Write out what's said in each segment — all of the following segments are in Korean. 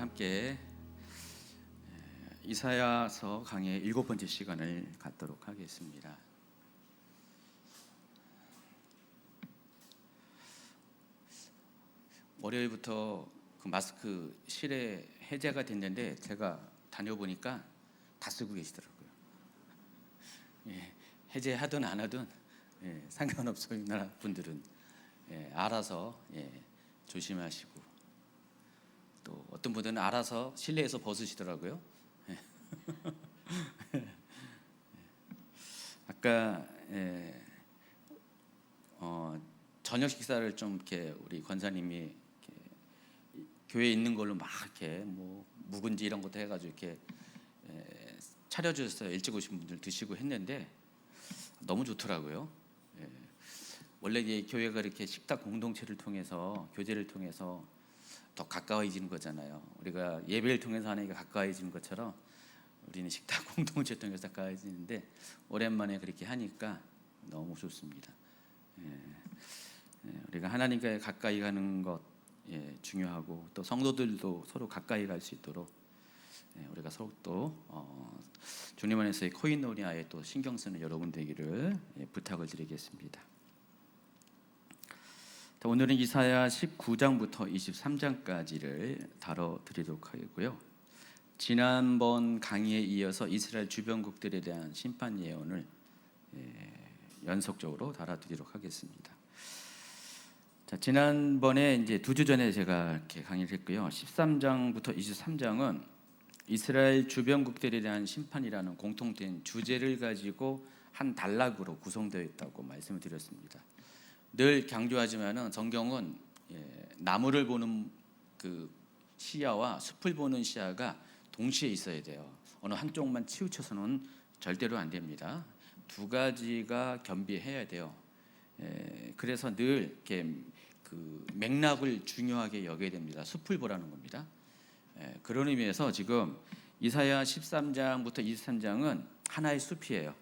함께 이사야서 강의 7번째 시간을 갖도록 하겠습니다. 월요일부터 그 마스크 실외 해제가 됐는데 제가 다녀보니까 다 쓰고 계시더라고요. 해제하든 안 하든 상관없어요. 우리나라 분들은 알아서 조심하시고, 또 어떤 분들은 알아서 실내에서 벗으시더라고요. 아까 저녁 식사를 좀 이렇게 우리 권사님이 이렇게 교회에 있는 걸로 막 이렇게 뭐 묵은지 이런 것도 해가지고 이렇게 차려주셨어요. 일찍 오신 분들 드시고 했는데 너무 좋더라고요. 원래 이 교회가 이렇게 식탁 공동체를 통해서, 교제를 통해서 더 가까워지는 거잖아요. 우리가 예배를 통해서 하나님과 가까워지는 것처럼 우리는 식탁 공동체를 통해서 가까워지는데 오랜만에 그렇게 하니까 너무 좋습니다. 우리가 하나님과 가까이 가는 것 중요하고, 또 성도들도 서로 가까이 갈 수 있도록 우리가 서로 또 주님 안에서의 코인노리아에 또 신경 쓰는 여러분 되기를 부탁을 드리겠습니다. 오늘은 이사야 19장부터 23장까지를 다뤄드리도록 하겠고요. 지난번 강의에 이어서 이스라엘 주변국들에 대한 심판 예언을 연속적으로 다뤄드리도록 하겠습니다. 자, 지난번에 이제 2주 전에 제가 이렇게 강의를 했고요. 13장부터 23장은 이스라엘 주변국들에 대한 심판이라는 공통된 주제를 가지고 한 단락으로 구성되어 있다고 말씀을 드렸습니다. 늘 강조하지만은 성경은 나무를 보는 그 시야와 숲을 보는 시야가 동시에 있어야 돼요. 어느 한쪽만 치우쳐서는 절대로 안 됩니다. 두 가지가 겸비해야 돼요. 그래서 늘 이렇게 그 맥락을 중요하게 여겨야 됩니다. 숲을 보라는 겁니다. 그런 의미에서 지금 이사야 13장부터 23장은 하나의 숲이에요.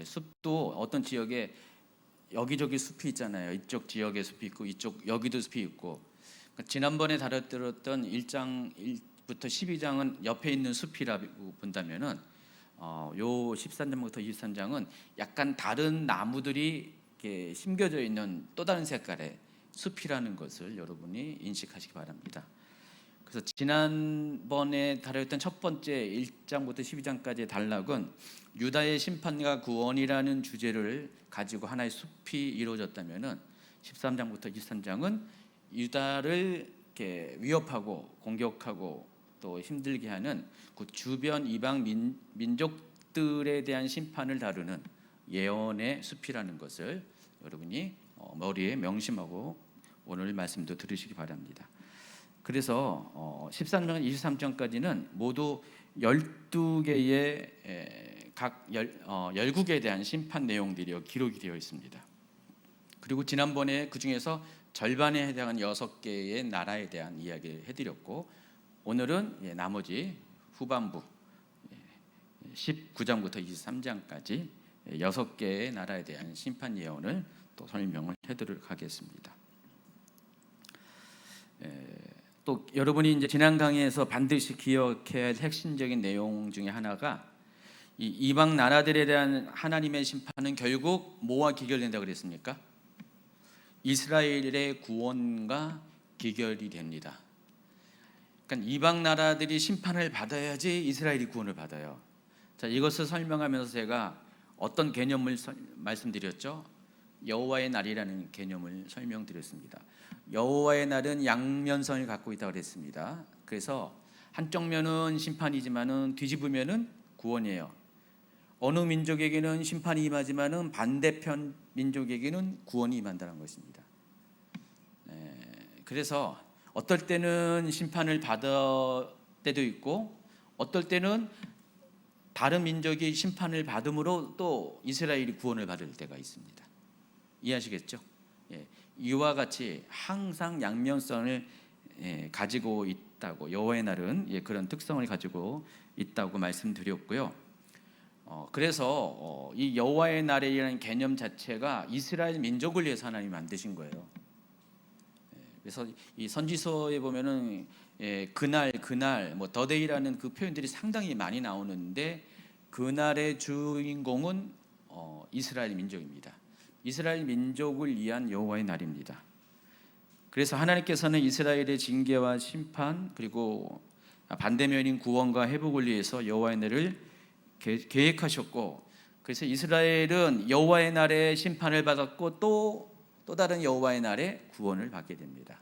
숲도 어떤 지역에 여기저기 숲이 있잖아요. 이쪽 지역에 숲이 있고 이쪽 여기도 숲이 있고. 그러니까 지난번에 다뤘던 1장 1부터 12장은 옆에 있는 숲이라고 본다면은 요 13장부터 23장은 약간 다른 나무들이 이렇게 심겨져 있는 또 다른 색깔의 숲이라는 것을 여러분이 인식하시기 바랍니다. 그래서 지난번에 다뤘던 첫 번째 1장부터 12장까지의 단락은 유다의 심판과 구원이라는 주제를 가지고 하나의 숲이 이루어졌다면은 13장부터 23장은 유다를 이렇게 위협하고 공격하고 또 힘들게 하는 그 주변 이방 민족들에 대한 심판을 다루는 예언의 숲이라는 것을 여러분이 머리에 명심하고 오늘 말씀도 들으시기 바랍니다. 그래서 13장 23장까지는 모두 12개의 각 12개에 대한 심판 내용들이 기록이 되어 있습니다. 그리고 지난번에 그 중에서 절반에 해당하는 6개의 나라에 대한 이야기를 해드렸고, 오늘은 나머지 후반부 19장부터 23장까지 6개의 나라에 대한 심판 예언을 또 설명을 해드리도록 하겠습니다. 또 여러분이 이제 지난 강의에서 반드시 기억해야 할 핵심적인 내용 중에 하나가 이 이방 나라들에 대한 하나님의 심판은 결국 뭐와 기결된다고 그랬습니까? 이스라엘의 구원과 기결이 됩니다. 그러니까 이방 나라들이 심판을 받아야지 이스라엘이 구원을 받아요. 자, 이것을 설명하면서 제가 어떤 개념을 말씀드렸죠? 여호와의 날이라는 개념을 설명드렸습니다. 여호와의 날은 양면성을 갖고 있다고 그랬습니다. 그래서 한쪽 면은 심판이지만은 뒤집으면은 구원이에요. 어느 민족에게는 심판이 임하지만은 반대편 민족에게는 구원이 임한다는 것입니다. 그래서 어떨 때는 심판을 받을 때도 있고, 어떨 때는 다른 민족이 심판을 받음으로 또 이스라엘이 구원을 받을 때가 있습니다. 이해하시겠죠? 이와 같이 항상 양면성을 가지고 있다고, 여호와의 날은 그런 특성을 가지고 있다고 말씀드렸고요. 그래서 이 여호와의 날이라는 개념 자체가 이스라엘 민족을 위해서 하나님이 만드신 거예요. 그래서 이 선지서에 보면은 그날 뭐 더데이라는 그 표현들이 상당히 많이 나오는데 그날의 주인공은 이스라엘 민족입니다. 이스라엘 민족을 위한 여호와의 날입니다. 그래서 하나님께서는 이스라엘의 징계와 심판 그리고 반대면인 구원과 회복을 위해서 여호와의 날을 계획하셨고, 그래서 이스라엘은 여호와의 날에 심판을 받았고 또 다른 여호와의 날에 구원을 받게 됩니다.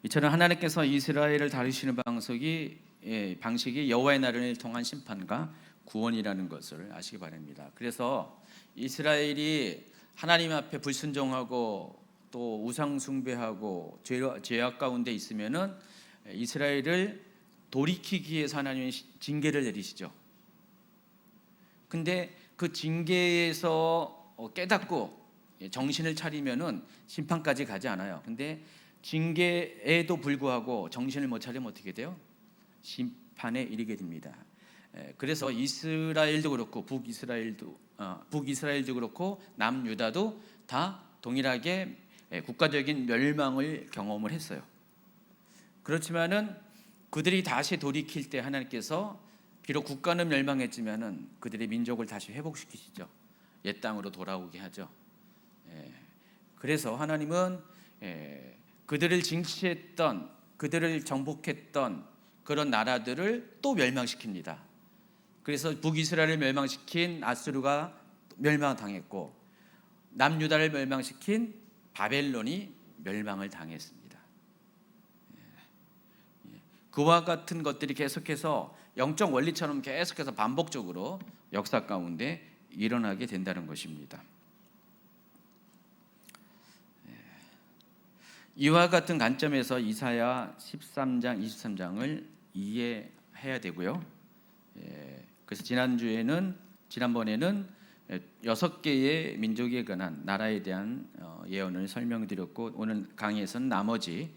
이처럼 하나님께서 이스라엘을 다루시는 방식이 여호와의 날을 통한 심판과 구원이라는 것을 아시기 바랍니다. 그래서 이스라엘이 하나님 앞에 불순종하고 또 우상 숭배하고 죄악 가운데 있으면은 이스라엘을 돌이키기 위해서 하나님이 징계를 내리시죠. 근데 그 징계에서 깨닫고 정신을 차리면은 심판까지 가지 않아요. 근데 징계에도 불구하고 정신을 못 차리면 어떻게 돼요? 심판에 이르게 됩니다. 그래서 이스라엘도 그렇고 북이스라엘도 그렇고 남유다도 다 동일하게 국가적인 멸망을 경험을 했어요. 그렇지만은 그들이 다시 돌이킬 때 하나님께서 비록 국가는 멸망했지만은 그들의 민족을 다시 회복시키시죠. 옛 땅으로 돌아오게 하죠. 그래서 하나님은 그들을 징치했던, 그들을 정복했던 그런 나라들을 또 멸망시킵니다. 그래서 북이스라엘을 멸망시킨 아수르가 멸망당했고 남유다를 멸망시킨 바벨론이 멸망을 당했습니다. 그와 같은 것들이 계속해서 영적 원리처럼 계속해서 반복적으로 역사 가운데 일어나게 된다는 것입니다. 이와 같은 관점에서 이사야 13장, 23장을 이해해야 되고요. 그래서 지난번에는 6개의 민족에 관한 나라에 대한 예언을 설명드렸고 오늘 강의에서는 나머지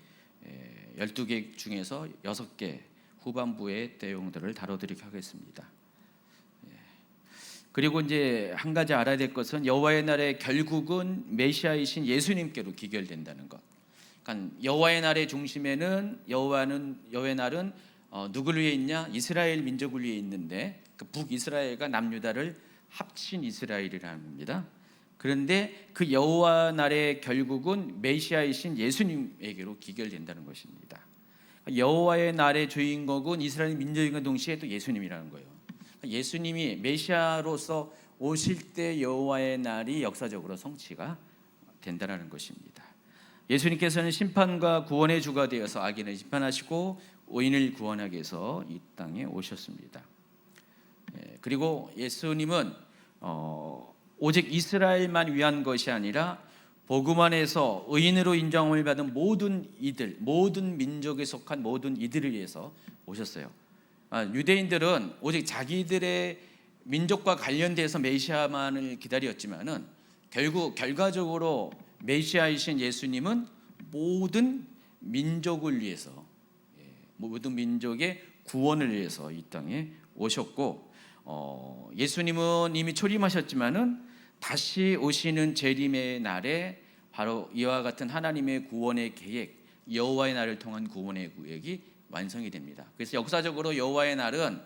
12개 중에서 6개 후반부의 내용들을 다뤄드리도록 하겠습니다. 그리고 이제 한 가지 알아야 될 것은 여호와의 날의 결국은 메시아이신 예수님께로 기결된다는 것. 그러니까 여호와의 날의 중심에는 여호와의 날은 누구를 위해 있냐? 이스라엘 민족을 위해 있는데 그 북이스라엘과 남유다를 합친 이스라엘이라는 겁니다. 그런데 그 여호와 날의 결국은 메시아이신 예수님에게로 기결된다는 것입니다. 여호와의 날의 주인공은 이스라엘 민족과 동시에 또 예수님이라는 거예요. 예수님이 메시아로서 오실 때 여호와의 날이 역사적으로 성취가 된다는 것입니다. 예수님께서는 심판과 구원의 주가 되어서 악인을 심판하시고 의인을 구원하기 위해서 이 땅에 오셨습니다. 그리고 예수님은 오직 이스라엘만 위한 것이 아니라 복음 안에서 의인으로 인정을 받은 모든 민족에 속한 모든 이들을 위해서 오셨어요. 유대인들은 오직 자기들의 민족과 관련돼서 메시아만을 기다렸지만은 결과적으로 메시아이신 예수님은 모든 민족을 위해서, 모든 민족의 구원을 위해서 이 땅에 오셨고, 예수님은 이미 초림하셨지만은 다시 오시는 재림의 날에 바로 이와 같은 하나님의 구원의 계획, 여호와의 날을 통한 구원의 계획이 완성이 됩니다. 그래서 역사적으로 여호와의 날은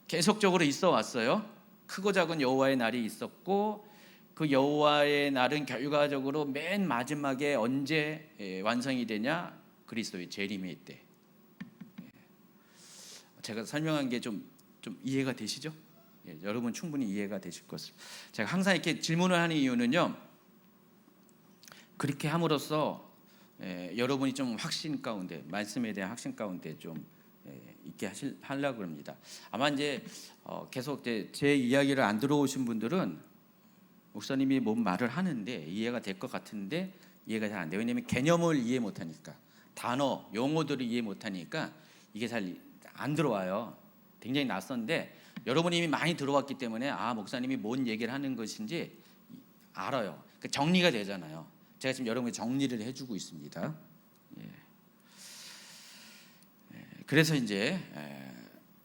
계속적으로 있어 왔어요. 크고 작은 여호와의 날이 있었고 그 여호와의 날은 결과적으로 맨 마지막에 언제 완성이 되냐? 그리스도의 재림의 때. 제가 설명한 게 좀 이해가 되시죠? 여러분 충분히 이해가 되실 것을. 제가 항상 이렇게 질문을 하는 이유는요. 그렇게 함으로써 여러분이 좀 확신 가운데, 말씀에 대한 확신 가운데 좀 있게 하려고 합니다. 아마 이제 계속 제 이야기를 안 들어오신 분들은 목사님이 뭔 말을 하는데 이해가 될 것 같은데 이해가 잘 안 돼요. 왜냐하면 개념을 이해 못하니까, 단어, 용어들을 이해 못하니까 이게 잘 안 들어와요. 굉장히 낯선데 여러분이 이미 많이 들어왔기 때문에 목사님이 뭔 얘기를 하는 것인지 알아요. 정리가 되잖아요. 제가 지금 여러분께 정리를 해주고 있습니다. 그래서 이제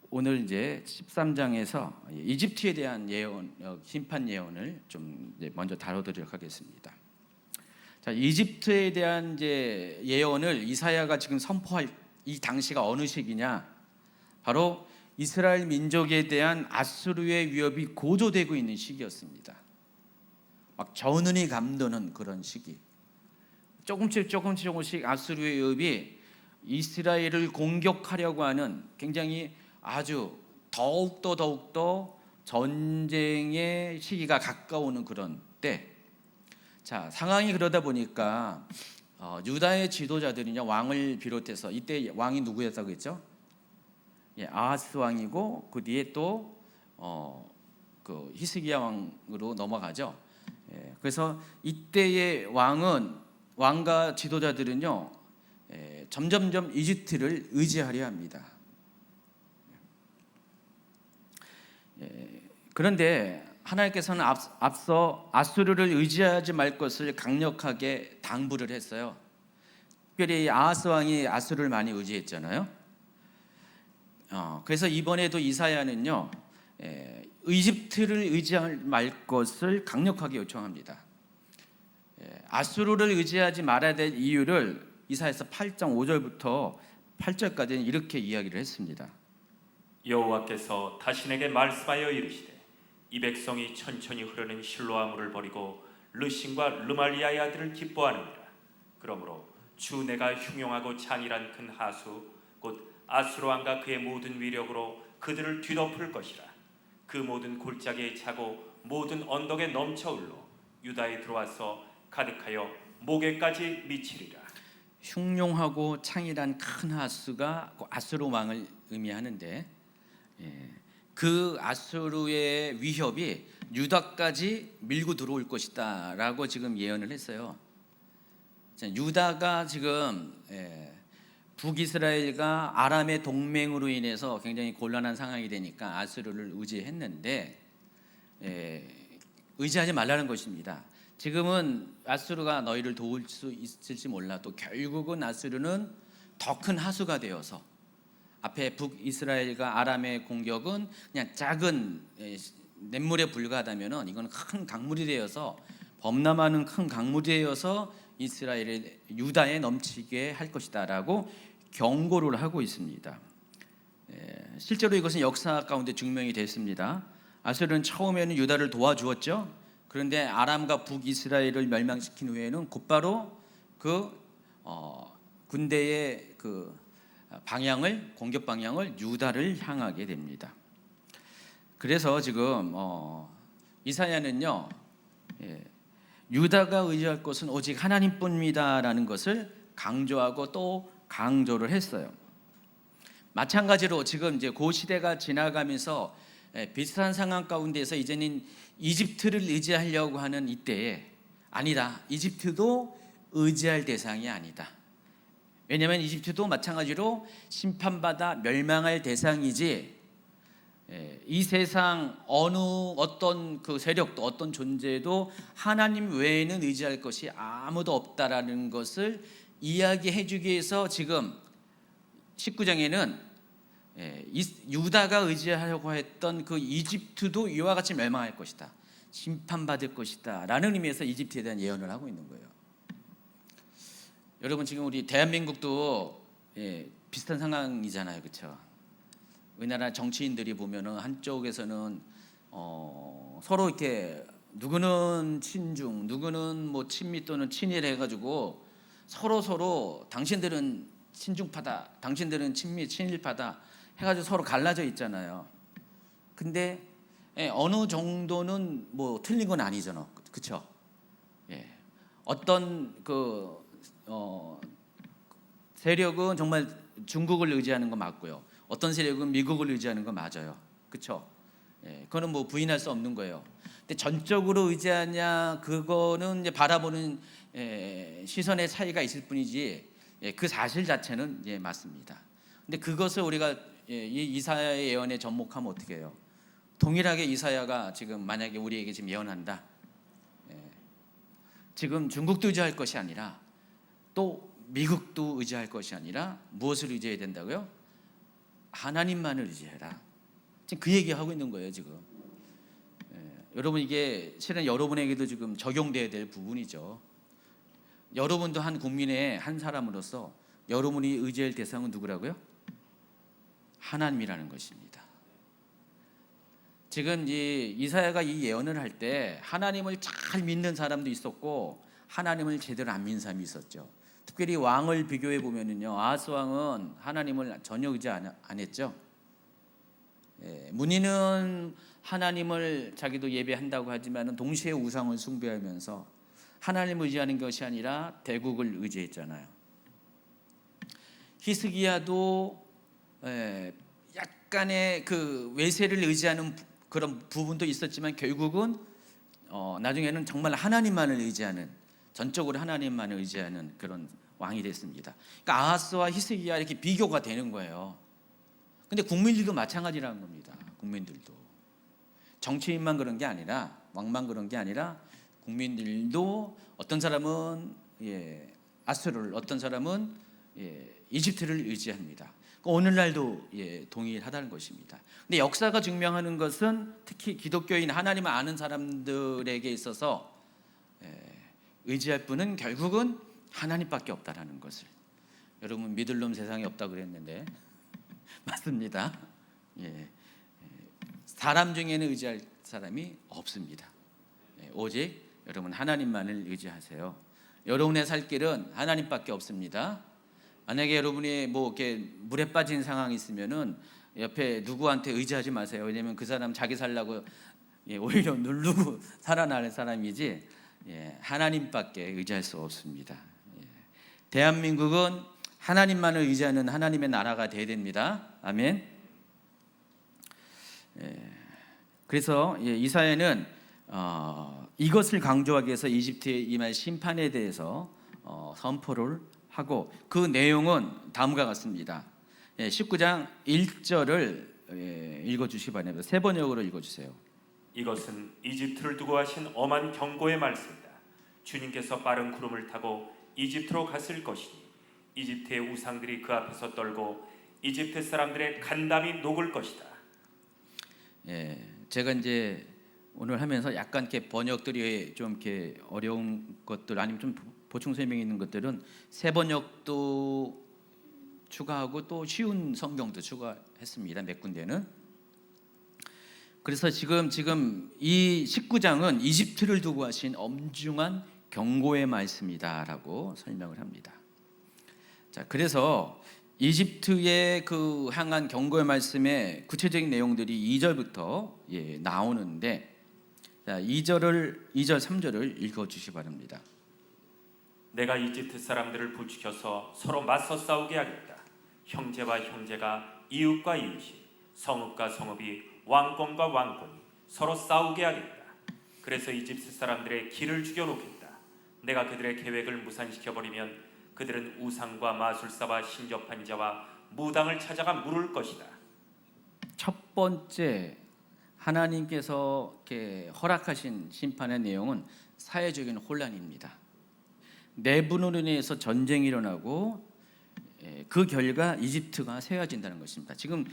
오늘 이제 13장에서 이집트에 대한 예언, 심판 예언을 좀 먼저 다뤄드리도록 하겠습니다. 자, 이집트에 대한 이제 예언을 이사야가 지금 선포할 이 당시가 어느 시기냐? 바로 이스라엘 민족에 대한 아수르의 위협이 고조되고 있는 시기였습니다. 막 전운이 감도는 그런 시기. 조금씩 아수르의 위협이 이스라엘을 공격하려고 하는 굉장히 아주 더욱더 전쟁의 시기가 가까우는 그런 때, 자, 상황이 그러다 보니까 유다의 지도자들이냐 왕을 비롯해서 이때 왕이 누구였다고 했죠? 아하스 왕이고 그 뒤에 또 그 히스기야 왕으로 넘어가죠. 그래서 이때의 왕과 지도자들은요, 점점점 이집트를 의지하려 합니다. 그런데 하나님께서는 앞서 아수르를 의지하지 말 것을 강력하게 당부를 했어요. 특별히 아하스 왕이 아수르를 많이 의지했잖아요. 그래서 이번에도 이사야는요, 이집트를 의지하지 말 것을 강력하게 요청합니다. 아수르를 의지하지 말아야 될 이유를 이사야서 8장 5절부터 8절까지는 이렇게 이야기를 했습니다. 여호와께서 다신에게 말씀하여 이르시되 이 백성이 천천히 흐르는 실로아물을 버리고 르신과 르말리아의 아들을 기뻐하느니라. 그러므로 주 내가 흉용하고 장일한 큰 하수 곧 아수르 왕과 그의 모든 위력으로 그들을 뒤덮을 것이라. 그 모든 골짜기에 차고 모든 언덕에 넘쳐 흘러 유다에 들어와서 가득하여 목에까지 미치리라. 흉룡하고 창이란 큰 하수가 아수르 왕을 의미하는데, 그 아수르의 위협이 유다까지 밀고 들어올 것이다라고 지금 예언을 했어요. 유다가 지금 북이스라엘과 아람의 동맹으로 인해서 굉장히 곤란한 상황이 되니까 아수르를 의지했는데, 의지하지 말라는 것입니다. 지금은 아수르가 너희를 도울 수 있을지 몰라도 결국은 아수르는 더 큰 하수가 되어서 앞에 북이스라엘과 아람의 공격은 그냥 작은 냇물에 불과하다면은 이건 큰 강물이 되어서, 범람하는 큰 강물이 되어서 이스라엘의 유다에 넘치게 할 것이다라고 경고를 하고 있습니다. 실제로 이것은 역사 가운데 증명이 됐습니다. 아수르는 처음에는 유다를 도와주었죠. 그런데 아람과 북이스라엘을 멸망시킨 후에는 곧바로 그 군대의 그 공격 방향을 유다를 향하게 됩니다. 그래서 지금 이사야는요, 유다가 의지할 것은 오직 하나님뿐입니다라는 것을 강조하고 또 강조를 했어요. 마찬가지로 지금 이제 그 시대가 지나가면서 비슷한 상황 가운데서 이제는 이집트를 의지하려고 하는 이때에, 아니다, 이집트도 의지할 대상이 아니다. 왜냐하면 이집트도 마찬가지로 심판받아 멸망할 대상이지, 이 세상 어떤 그 세력도 어떤 존재도 하나님 외에는 의지할 것이 아무도 없다라는 것을 이야기해 주기 위해서 지금 19장에는 유다가 의지하려고 했던 그 이집트도 이와 같이 멸망할 것이다, 심판받을 것이다 라는 의미에서 이집트에 대한 예언을 하고 있는 거예요. 여러분, 지금 우리 대한민국도 비슷한 상황이잖아요, 그렇죠? 우리나라 정치인들이 보면은 한쪽에서는 서로 이렇게 누구는 친중, 누구는 뭐 친미 또는 친일 해가지고 서로 당신들은 친중파다, 당신들은 친미 친일파다 해가지고 서로 갈라져 있잖아요. 근데 어느 정도는 뭐 틀린 건 아니잖아, 그렇죠? 어떤 세력은 정말 중국을 의지하는 거 맞고요. 어떤 세력은 미국을 의지하는 거 맞아요. 그렇죠? 그거는 뭐 부인할 수 없는 거예요. 근데 전적으로 의지하냐, 그거는 이제 바라보는 시선의 차이가 있을 뿐이지, 그 사실 자체는 맞습니다. 근데 그것을 우리가 이 이사야의 예언에 접목하면 어떻게 해요? 동일하게 이사야가 지금 만약에 우리에게 지금 예언한다. 지금 중국도 의지할 것이 아니라 또 미국도 의지할 것이 아니라 무엇을 의지해야 된다고요? 하나님만을 의지해라. 지금 그 얘기하고 있는 거예요, 지금. 여러분, 이게 실은 여러분에게도 지금 적용돼야 될 부분이죠. 여러분도 한 국민의 한 사람으로서 여러분이 의지할 대상은 누구라고요? 하나님이라는 것입니다. 지금 이사야가 이 예언을 할 때 하나님을 잘 믿는 사람도 있었고 하나님을 제대로 안 믿는 사람이 있었죠. 특별히 왕을 비교해 보면은요, 아하스 왕은 하나님을 전혀 의지 안 했죠. 문의는 하나님을 자기도 예배한다고 하지만 동시에 우상을 숭배하면서 하나님을 의지하는 것이 아니라 대국을 의지했잖아요. 히스기야도 약간의 그 외세를 의지하는 그런 부분도 있었지만 결국은 나중에는 정말 하나님만을 의지하는, 전적으로 하나님만을 의지하는 그런 왕이 됐습니다. 그러니까 아하스와 히스기야 이렇게 비교가 되는 거예요. 근데 국민들도 마찬가지라는 겁니다. 국민들도 정치인만 그런 게 아니라, 왕만 그런 게 아니라 국민들도 어떤 사람은 아수르를, 어떤 사람은 이집트를 의지합니다. 오늘날도 동일하다는 것입니다. 근데 역사가 증명하는 것은 특히 기독교인, 하나님을 아는 사람들에게 있어서 의지할 분은 결국은 하나님밖에 없다라는 것을, 여러분 믿을 놈 세상에 없다 그랬는데 맞습니다. 사람 중에는 의지할 사람이 없습니다. 오직 여러분 하나님만을 의지하세요. 여러분의 살 길은 하나님밖에 없습니다. 만약에 여러분이 뭐 이렇게 물에 빠진 상황이 있으면은 옆에 누구한테 의지하지 마세요. 왜냐하면 그 사람 자기 살라고 오히려 누르고 살아나는 사람이지 하나님밖에 의지할 수 없습니다. 대한민국은 하나님만을 의지하는 하나님의 나라가 되어야 됩니다. 아멘. 그래서 이사야는 이것을 강조하기 위해서 이집트의 임할 심판에 대해서 선포를 하고, 그 내용은 다음과 같습니다. 19장 1절을 읽어주시기 바랍니다. 세 번역으로 읽어주세요. 이것은 이집트를 두고 하신 엄한 경고의 말씀이다. 주님께서 빠른 구름을 타고 이집트로 갔을 것이니 이집트의 우상들이 그 앞에서 떨고 이집트 사람들의 간담이 녹을 것이다. 제가 이제 오늘 하면서 약간 이렇게 번역들이 좀 이렇게 어려운 것들, 아니면 좀 보충 설명이 있는 것들은 새 번역도 추가하고 또 쉬운 성경도 추가했습니다. 몇 군데는. 그래서 지금 이 19장은 이집트를 두고 하신 엄중한 경고의 말씀이다라고 설명을 합니다. 자, 그래서 이집트의 그 향한 경고의 말씀의 구체적인 내용들이 2절부터 나오는데, 자, 2절 3절을 읽어 주시기 바랍니다. 내가 이집트 사람들을 부추겨서 서로 맞서 싸우게 하겠다. 형제와 형제가 이웃과 이웃이, 성읍과 성읍이, 왕권과 왕권이 서로 싸우게 하겠다. 그래서 이집트 사람들의 길을 죽여놓겠다. 내가 그들의 계획을 무산시켜버리면 그들은 우상과 마술사와 신접한 자와 무당을 찾아가 물을 것이다. 첫 번째 하나님께서 이렇게 허락하신 심판의 내용은 사회적인 혼란입니다. 내분으로 인해서 전쟁이 일어나고 그 결과 이집트가 세워진다는 것입니다. 지금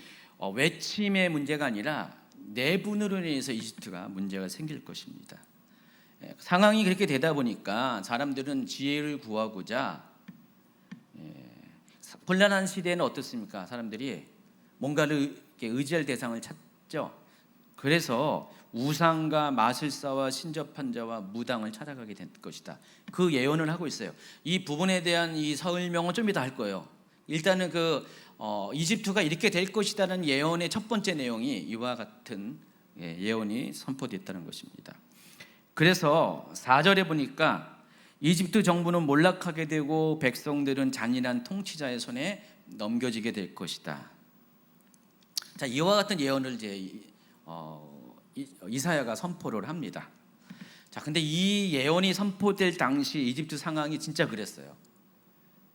외침의 문제가 아니라 내분으로 인해서 이집트가 문제가 생길 것입니다. 상황이 그렇게 되다 보니까 사람들은 지혜를 구하고자, 혼란한 시대에는 어떻습니까? 사람들이 뭔가를 의지할 대상을 찾죠. 그래서 우상과 마술사와 신접한 자와 무당을 찾아가게 될 것이다. 그 예언을 하고 있어요. 이 부분에 대한 이 설명은 좀 이따 할 거예요. 일단은 이집트가 이렇게 될 것이다는 예언의 첫 번째 내용이 이와 같은 예언이 선포됐다는 것입니다. 그래서 4절에 보니까 이집트 정부는 몰락하게 되고 백성들은 잔인한 통치자의 손에 넘겨지게 될 것이다. 자, 이와 같은 예언을 이제 이사야가 선포를 합니다. 자, 근데 이 예언이 선포될 당시 이집트 상황이 진짜 그랬어요.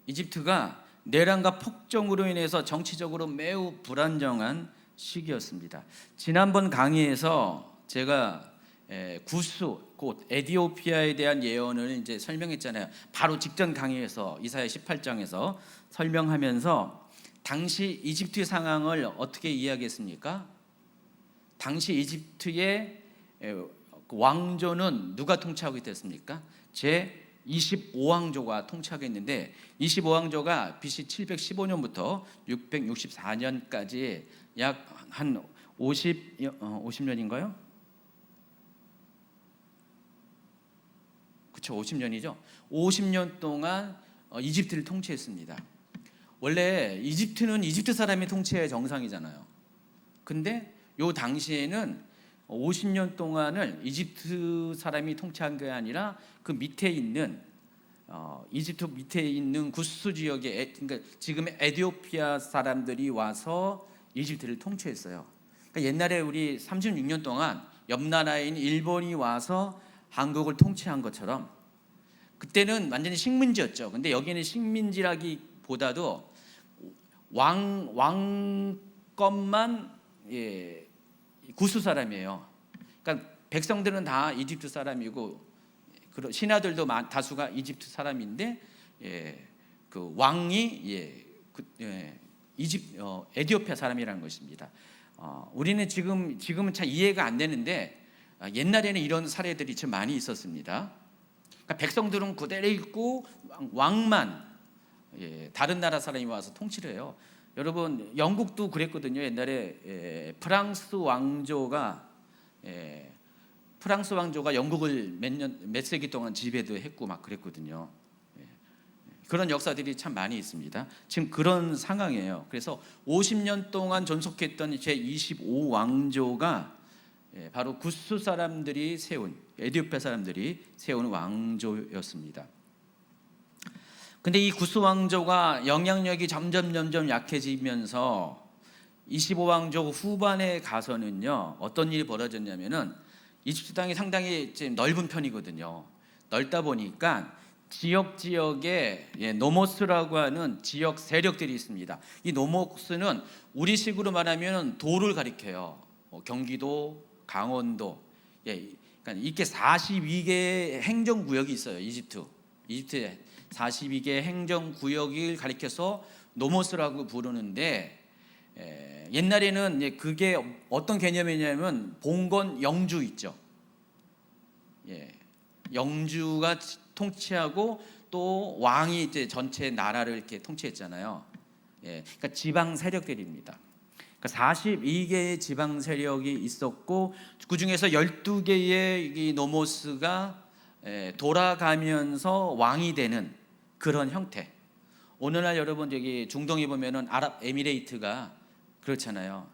이집트가 내란과 폭정으로 인해서 정치적으로 매우 불안정한 시기였습니다. 지난번 강의에서 제가 구스, 곧 에티오피아에 대한 예언을 이제 설명했잖아요. 바로 직전 강의에서 이사야 18장에서 설명하면서 당시 이집트의 상황을 어떻게 이야기했습니까? 당시 이집트의 왕조는 누가 통치하고 있었습니까? 제 25왕조가 통치하게 했는데 25왕조가 BC 715년부터 664년까지 약 한 50년인가요? 그렇죠. 50년이죠. 50년 동안 이집트를 통치했습니다. 원래 이집트는 이집트 사람이 통치해야 정상이잖아요. 근데 요 당시에는 50년 동안을 이집트 사람이 통치한 게 아니라 그 밑에 있는 이집트 밑에 있는 구스 지역의 그러니까 지금의 에티오피아 사람들이 와서 이집트를 통치했어요. 그러니까 옛날에 우리 36년 동안 옆 나라인 일본이 와서 한국을 통치한 것처럼 그때는 완전히 식민지였죠. 근데 여기는 식민지라기보다도 왕권만 구스 사람이에요. 그러니까 백성들은 다 이집트 사람이고 신하들도 다수가 이집트 사람인데 그 왕이 에티오피아 사람이라는 것입니다. 우리는 지금은 잘 이해가 안 되는데 옛날에는 이런 사례들이 참 많이 있었습니다. 그러니까 백성들은 그대로 있고 왕만 다른 나라 사람이 와서 통치를 해요. 여러분 영국도 그랬거든요. 옛날에 프랑스 왕조가 영국을 몇 세기 동안 지배도 했고 막 그랬거든요. 그런 역사들이 참 많이 있습니다. 지금 그런 상황이에요. 그래서 50년 동안 존속했던 제25왕조가 바로 구스 사람들이 세운 에티오피아 사람들이 세운 왕조였습니다. 근데 이 구스 왕조가 영향력이 점점 약해지면서 25왕조 후반에 가서는요 어떤 일이 벌어졌냐면은 이집트 땅이 상당히 넓은 편이거든요. 넓다 보니까 지역에 노모스라고 하는 지역 세력들이 있습니다. 이 노모스는 우리식으로 말하면 도를 가리켜요. 경기도, 강원도. 그러니까 이렇게 42개의 행정구역이 있어요. 이집트에 42개의 행정구역을 가리켜서 노모스라고 부르는데 옛날에는 그게 어떤 개념이냐면 봉건 영주 있죠. 영주가 통치하고 또 왕이 이제 전체 나라를 이렇게 통치했잖아요. 그러니까 지방 세력들입니다. 그러니까 42개의 지방 세력이 있었고 그 중에서 12개의 이 노모스가 돌아가면서 왕이 되는 그런 형태. 오늘날 여러분 여기 중동에 보면은 아랍에미레이트가 그렇잖아요.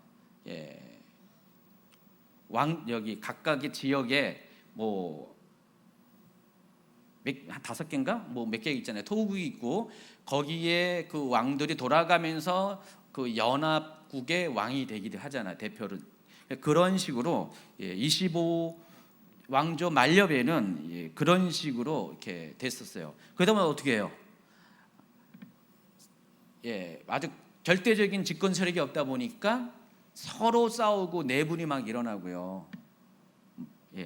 여기 각각의 지역에 한 5개인가 몇 개 있잖아요. 토국이 있고 거기에 그 왕들이 돌아가면서 그 연합국의 왕이 되기도 하잖아요. 대표를. 그런 식으로 25왕조 말엽에는 그런 식으로 이렇게 됐었어요. 그러다 보면 어떻게 해요? 아주 절대적인 집권 세력이 없다 보니까 서로 싸우고 내분이 막 일어나고요.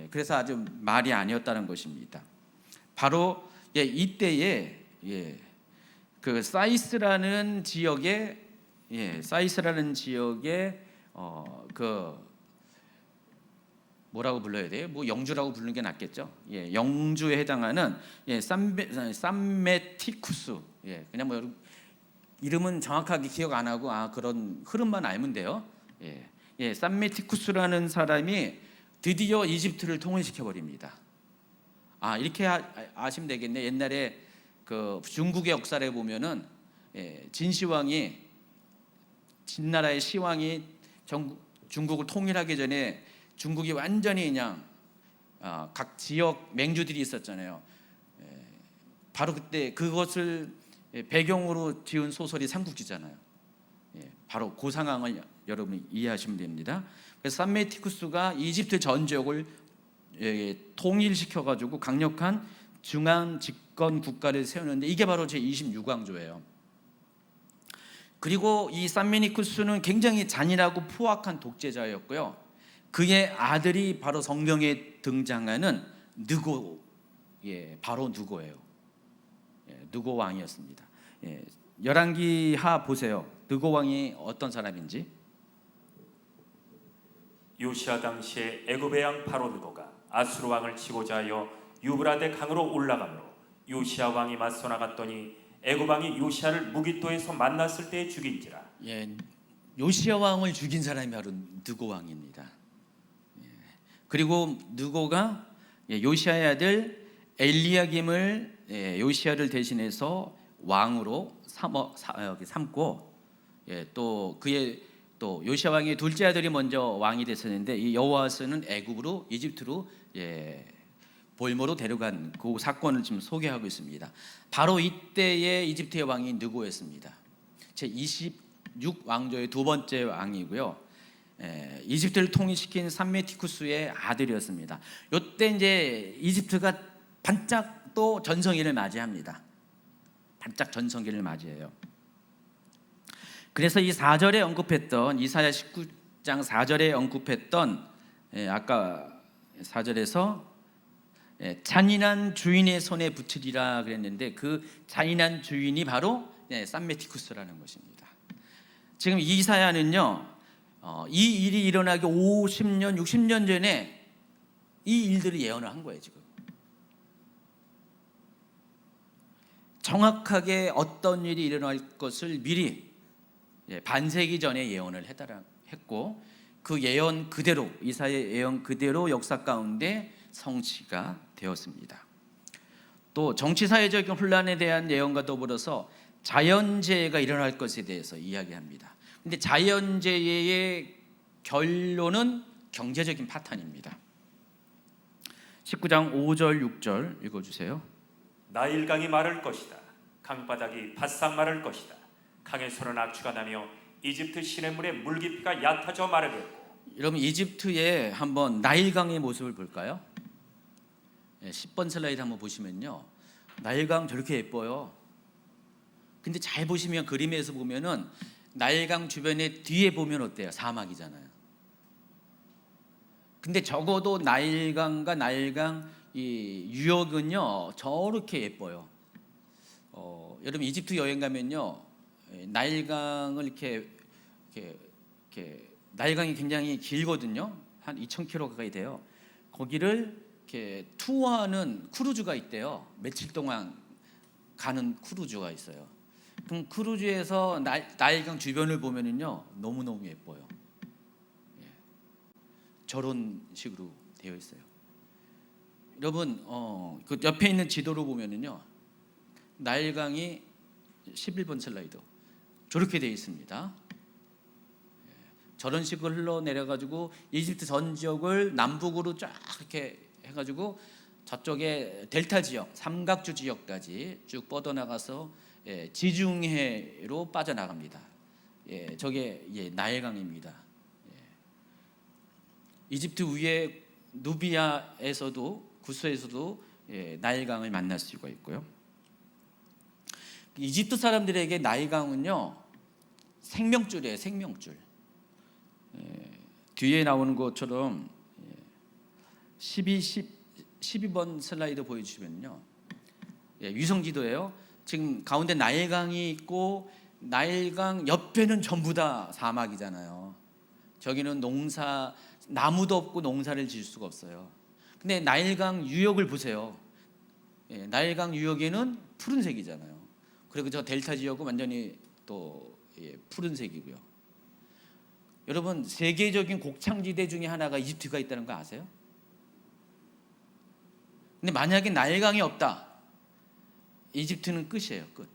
그래서 아주 말이 아니었다는 것입니다. 바로 이때에 그 사이스라는 지역에 그 뭐라고 불러야 돼요? 영주라고 부르는 게 낫겠죠. 영주에 해당하는 삼메티쿠스. 그냥 이름은 정확하게 기억 안 하고 그런 흐름만 알면 돼요. 삼메티쿠스라는 사람이 드디어 이집트를 통일시켜 버립니다. 이렇게 아시면 되겠네. 옛날에 그 중국의 역사를 보면은 진나라의 시왕이 중국을 통일하기 전에 중국이 완전히 그냥 각 지역 맹주들이 있었잖아요. 바로 그때 그것을 배경으로 지은 소설이 삼국지잖아요. 바로 그 상황을 여러분이 이해하시면 됩니다. 그래서 삼메티쿠스가 이집트 전 지역을 통일시켜가지고 강력한 중앙 집권 국가를 세우는데 이게 바로 제26왕조예요. 그리고 이 삼메티쿠스는 굉장히 잔인하고 포악한 독재자였고요. 그의 아들이 바로 성경에 등장하는 느고, 바로 느고예요. 느고 왕이었습니다. 열왕기하 보세요. 느고 왕이 어떤 사람인지. 요시아 당시에 애굽의 왕 바로 느고가 아수르 왕을 치고자 하여 유브라데 강으로 올라가므로 요시야 왕이 맞서 나갔더니 애굽 왕이 요시야를 무깃도에서 만났을 때 죽인지라. 예, 요시야 왕을 죽인 사람이 바로 느고 왕입니다. 예, 그리고 느고가 요시야의 아들 엘리야김을 요시야를 대신해서 왕으로 삼고, 또 그의 또 요시야 왕의 둘째 아들이 먼저 왕이 됐었는데, 이 여호아스는 애굽으로 이집트로 볼모로 데려간 그 사건을 지금 소개하고 있습니다. 바로 이때의 이집트의 왕이 느고였습니다. 제 26왕조의 두 번째 왕이고요. 이집트를 통일시킨 삼메티쿠스의 아들이었습니다. 이때 이제 이집트가 반짝 또 전성기를 맞이합니다. 반짝 전성기를 맞이해요. 그래서 이 4절에 언급했던 이사야 19장 4절에 언급했던 아까 4절에서 잔인한 주인의 손에 붙으리라 그랬는데, 그 잔인한 주인이 바로 삼메티쿠스라는 것입니다. 지금 이사야는요, 이 일이 일어나기 50년, 60년 전에 이 일들을 예언을 한 거예요. 지금 정확하게 어떤 일이 일어날 것을 미리 반세기 전에 예언을 했고, 그 예언 그대로, 이사야의 예언 그대로 역사 가운데 성취가 되었습니다. 또 정치사회적인 혼란에 대한 예언과 더불어서 자연재해가 일어날 것에 대해서 이야기합니다. 근데 자연재해의 결론은 경제적인 파탄입니다. 19장 5절 6절 읽어주세요. 나일강이 마를 것이다. 강바닥이 바싹 마를 것이다. 강에서는 악취가 나며 이집트 시냇물의 물깊이가 얕아져 마르겠고. 여러분, 이집트의 한번 나일강의 모습을 볼까요? 10번 슬라이드 한번 보시면요, 나일강 저렇게 예뻐요. 근데 잘 보시면, 그림에서 보면은 나일강 주변에 뒤에 보면 어때요? 사막이잖아요. 근데 적어도 나일강과 나일강 이 유역은요 저렇게 예뻐요. 여러분, 이집트 여행 가면요, 나일강을 이렇게 나일강이 굉장히 길거든요. 한 2,000km 가까이 돼요. 거기를 이렇게 투어하는 크루즈가 있대요. 며칠 동안 가는 크루즈가 있어요. 그럼 크루즈에서 나일강 주변을 보면은요 너무너무 예뻐요. 저런 식으로 되어 있어요. 여러분, 그 옆에 있는 지도로 보면은요, 나일강이 11번 슬라이드 저렇게 되어 있습니다. 저런 식으로 흘러내려 가지고 이집트 전 지역을 남북으로 쫙 이렇게 해가지고 저쪽에 델타 지역, 삼각주 지역까지 쭉 뻗어나가서 지중해로 빠져나갑니다. 저게 나일강입니다. 이집트 위에 누비아에서도, 구스에서도 나일강을 만날 수가 있고요. 이집트 사람들에게 나일강은요 생명줄이에요. 생명줄. 뒤에 나오는 것처럼 12번 슬라이드 보여주시면요, 위성지도예요. 지금 가운데 나일강이 있고, 나일강 옆에는 전부 다 사막이잖아요. 저기는 나무도 없고 농사를 지을 수가 없어요. 근데 나일강 유역을 보세요. 나일강 유역에는 푸른색이잖아요. 그리고 저 델타 지역은 완전히 또 푸른색이고요. 여러분, 세계적인 곡창지대 중에 하나가 이집트가 있다는 거 아세요? 근데 만약에 나일강이 없다, 이집트는 끝이에요. 끝.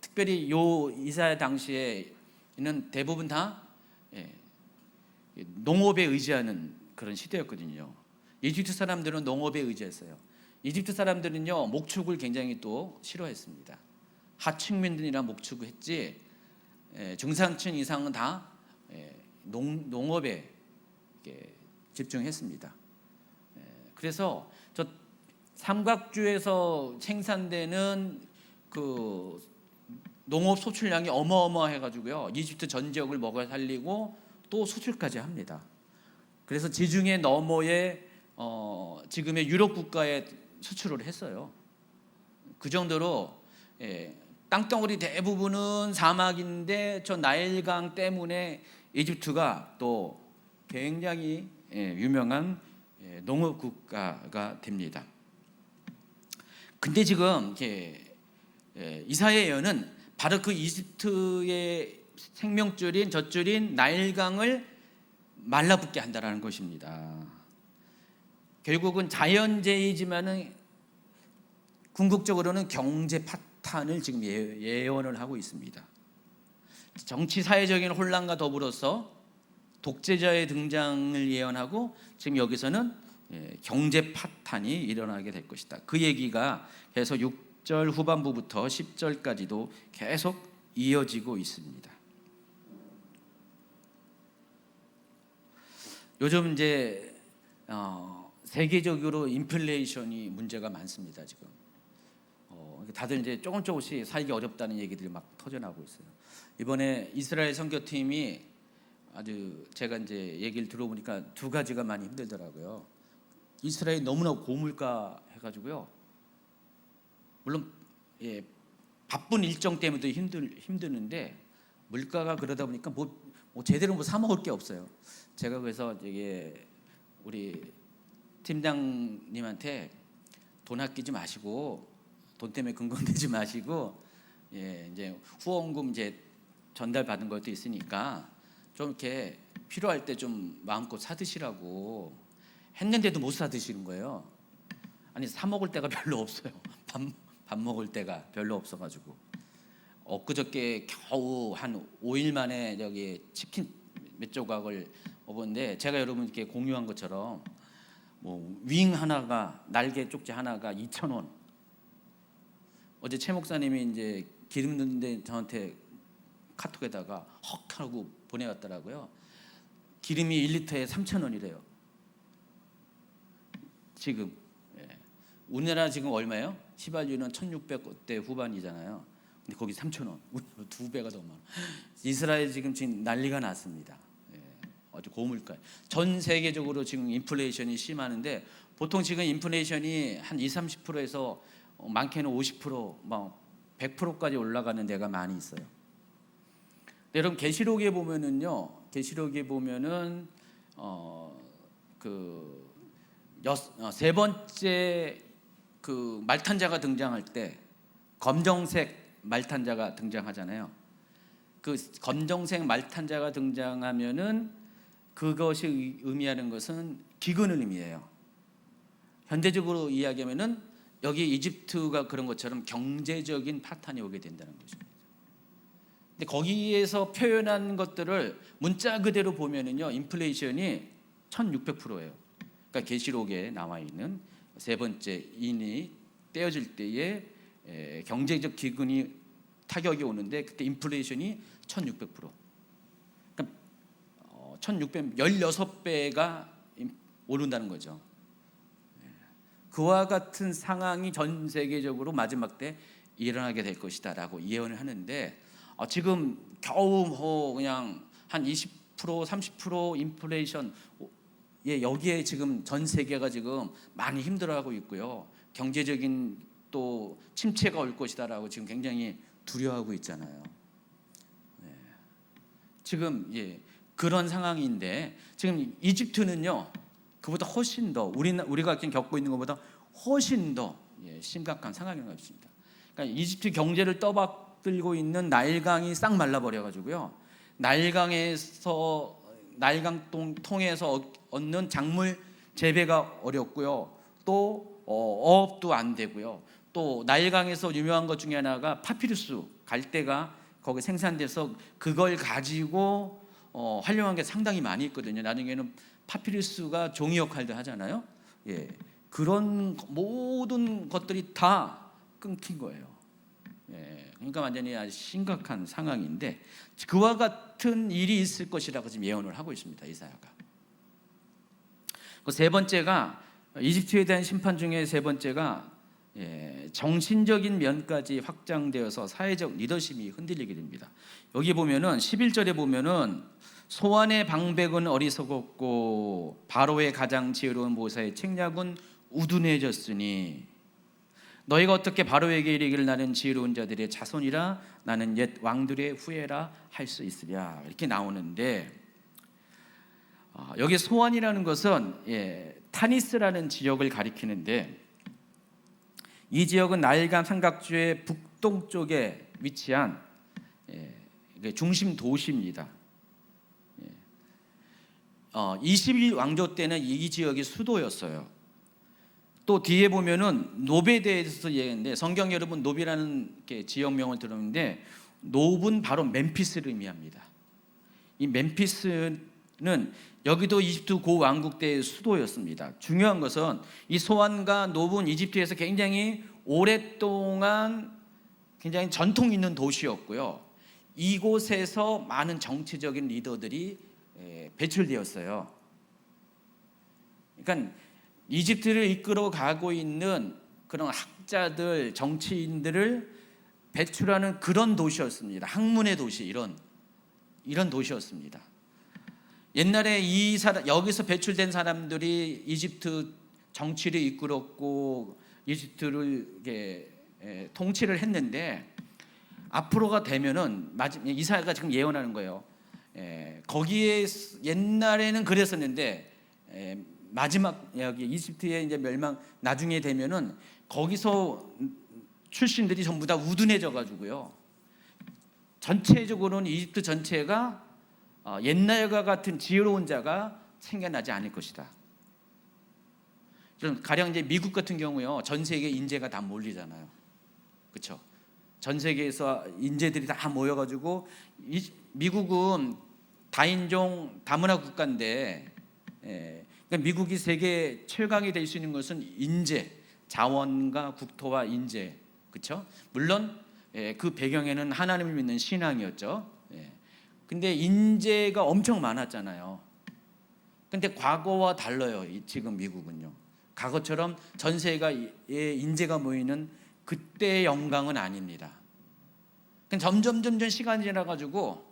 특별히 요 이사야 당시에는 대부분 다 농업에 의지하는 그런 시대였거든요. 이집트 사람들은 농업에 의지했어요. 이집트 사람들은요 목축을 굉장히 또 싫어했습니다. 하층민들이랑 목축을 했지, 중산층 이상은 다 농업에 집중했습니다. 그래서 저 삼각주에서 생산되는 그 농업 소출량이 어마어마해가지고요, 이집트 전 지역을 먹여 살리고 또 수출까지 합니다. 그래서 지중해 너머에 지금의 유럽 국가에 수출을 했어요. 그 정도로 땅덩어리 대부분은 사막인데, 저 나일강 때문에 이집트가 또 굉장히 유명한 농업 국가가 됩니다. 근데 지금 이사야 예언은 바로 그 이집트의 생명줄인 젖줄인 나일강을 말라붙게 한다라는 것입니다. 결국은 자연재해이지만은 궁극적으로는 경제 파탄을 지금 예언을 하고 있습니다. 정치 사회적인 혼란과 더불어서 독재자의 등장을 예언하고 지금 여기서는 경제 파탄이 일어나게 될 것이다. 그 얘기가 계속 6절 후반부부터 10절까지도 계속 이어지고 있습니다. 요즘 이제 세계적으로 인플레이션이 문제가 많습니다. 지금 다들 이제 조금씩 살기 어렵다는 얘기들이 막 터져나오고 있어요. 이번에 이스라엘 선교팀이 아주 제가 이제 얘기를 들어보니까 두 가지가 많이 힘들더라고요. 이스라엘이 너무나 고물가 해가지고요. 물론 바쁜 일정 때문에도 힘드는데 물가가 그러다 보니까 뭐 제대로 사 먹을 게 없어요. 제가 그래서 이게 우리 팀장님한테 돈 아끼지 마시고 돈 때문에 근검대지 마시고 이제 후원금 이제 전달 받은 것도 있으니까 좀 이렇게 필요할 때 좀 마음껏 사 드시라고 했는데도 못 사 드시는 거예요. 아니 사 먹을 데가 별로 없어요. 밥 먹을 데가 별로 없어가지고 엊그저께 겨우 한 5일 만에 여기 치킨 몇 조각을 먹었는데 제가 여러분께 공유한 것처럼 뭐 윙 하나가 날개 쪽지 하나가 2,000원. 어제 최 목사님이 이제 기름 넣는데 저한테 카톡에다가 헉 하고 보내왔더라고요. 기름이 1리터에 3,000원이래요. 지금 우리나라 지금 얼마예요? 휘발유는 1,600대 후반이잖아요. 근데 거기 3,000원, 두 배가 더 많아. 이스라엘 지금 난리가 났습니다. 아주 고물가. 전 세계적으로 지금 인플레이션이 심하는데 보통 지금 인플레이션이 한 20-30%에서 많게는 50%, 막 100%까지 올라가는 데가 많이 있어요. 여러분 계시록에 보면은요, 계시록에 보면은 세 번째 그 말탄자가 등장할 때 검정색 말탄자가 등장하잖아요. 그 검정색 말탄자가 등장하면은 그것이 의미하는 것은 기근을 의미해요. 현대적으로 이야기하면은 여기 이집트가 그런 것처럼 경제적인 파탄이 오게 된다는 것입니다. 근데 거기에서 표현한 것들을 문자 그대로 보면은요, 인플레이션이 1,600%예요. 그러니까 계시록에 나와 있는 세 번째 인이 떼어질 때에 경제적 기근이 타격이 오는데 그때 인플레이션이 1,600%. 그러니까 16배가 오른다는 거죠. 그와 같은 상황이 전 세계적으로 마지막 때 일어나게 될 것이다라고 예언을 하는데 지금 겨우 그냥 한 20% 30% 인플레이션 여기에 지금 전 세계가 지금 많이 힘들어하고 있고요. 경제적인 또 침체가 올 것이다라고 지금 굉장히 두려워하고 있잖아요. 지금 그런 상황인데 지금 이집트는요 그보다 훨씬 더 우리가 지금 겪고 있는 것보다 훨씬 더 심각한 상황인 것 같습니다. 그러니까 이집트 경제를 떠받들고 있는 나일강이 싹 말라버려가지고요. 나일강 통해서 얻는 작물 재배가 어렵고요. 또 어업도 안 되고요. 또 나일강에서 유명한 것 중에 하나가 파피루스 갈대가 거기 생산돼서 그걸 가지고 활용한 게 상당히 많이 있거든요. 나중에는 파피루스가 종이 역할도 하잖아요. 그런 모든 것들이 다 끊긴 거예요. 그러니까 완전히 아주 심각한 상황인데 그와 같은 일이 있을 것이라고 지금 예언을 하고 있습니다. 이사야가. 그 세 번째가 이집트에 대한 심판 중에 세 번째가 정신적인 면까지 확장되어서 사회적 리더십이 흔들리게 됩니다. 여기 보면은 11절에 보면은 소환의 방백은 어리석었고 바로의 가장 지혜로운 모사의 책략은 우둔해졌으니 너희가 어떻게 바로에게 이르기를 나는 지혜로운 자들의 자손이라 나는 옛 왕들의 후예라 할 수 있으랴 이렇게 나오는데 여기 소환이라는 것은 타니스라는 지역을 가리키는데 이 지역은 나일강 삼각주의 북동쪽에 위치한 중심 도시입니다. 21왕조 때는 이 지역이 수도였어요. 또 뒤에 보면은 노베에 대해서 얘기했는데, 성경 여러분 노비라는 지역명을 들었는데, 노브는 바로 멤피스를 의미합니다. 이 멤피스는 여기도 이집트 고왕국 때의 수도였습니다. 중요한 것은 이 소안과 노브는 이집트에서 굉장히 오랫동안 굉장히 전통 있는 도시였고요. 이곳에서 많은 정치적인 리더들이 배출되었어요. 그러니까 이집트를 이끌어 가고 있는 그런 학자들, 정치인들을 배출하는 그런 도시였습니다. 학문의 도시, 이런 도시였습니다. 옛날에 여기서 배출된 사람들이 이집트 정치를 이끌었고 이집트를 통치를 했는데, 앞으로가 되면은 이사야가 지금 예언하는 거예요. 거기에 옛날에는 그랬었는데 마지막 여기 이집트의 이제 멸망 나중에 되면은 거기서 출신들이 전부 다 우둔해져 가지고요. 전체적으로는 이집트 전체가 옛날과 같은 지혜로운 자가 생겨나지 않을 것이다. 가령 이제 미국 같은 경우요, 전 세계 인재가 다 몰리잖아요. 그렇죠? 전 세계에서 인재들이 다 모여가지고 미국은 다인종 다문화 국가인데, 그러니까 미국이 세계 최강이 될 수 있는 것은 인재, 자원과 국토와 인재, 그렇죠? 물론 그 배경에는 하나님을 믿는 신앙이었죠. 근데 인재가 엄청 많았잖아요. 근데 과거와 달라요. 지금 미국은요. 과거처럼 전 세계에 인재가 모이는 그때의 영광은 아닙니다. 점점 시간이 지나가지고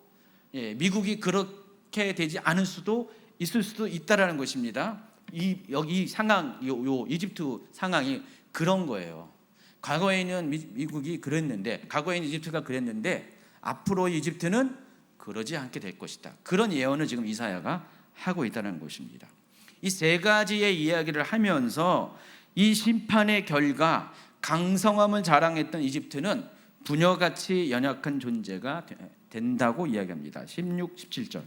미국이 그렇게 되지 않을 수도 있을 수도 있다라는 것입니다. 여기 상황, 이집트 상황이 그런 거예요. 과거에는 미국이 그랬는데, 과거에는 이집트가 그랬는데, 앞으로 이집트는 그러지 않게 될 것이다. 그런 예언을 지금 이사야가 하고 있다는 것입니다. 이 세 가지의 이야기를 하면서 이 심판의 결과, 강성함을 자랑했던 이집트는 부녀같이 연약한 존재가 된다고 이야기합니다. 16, 17절.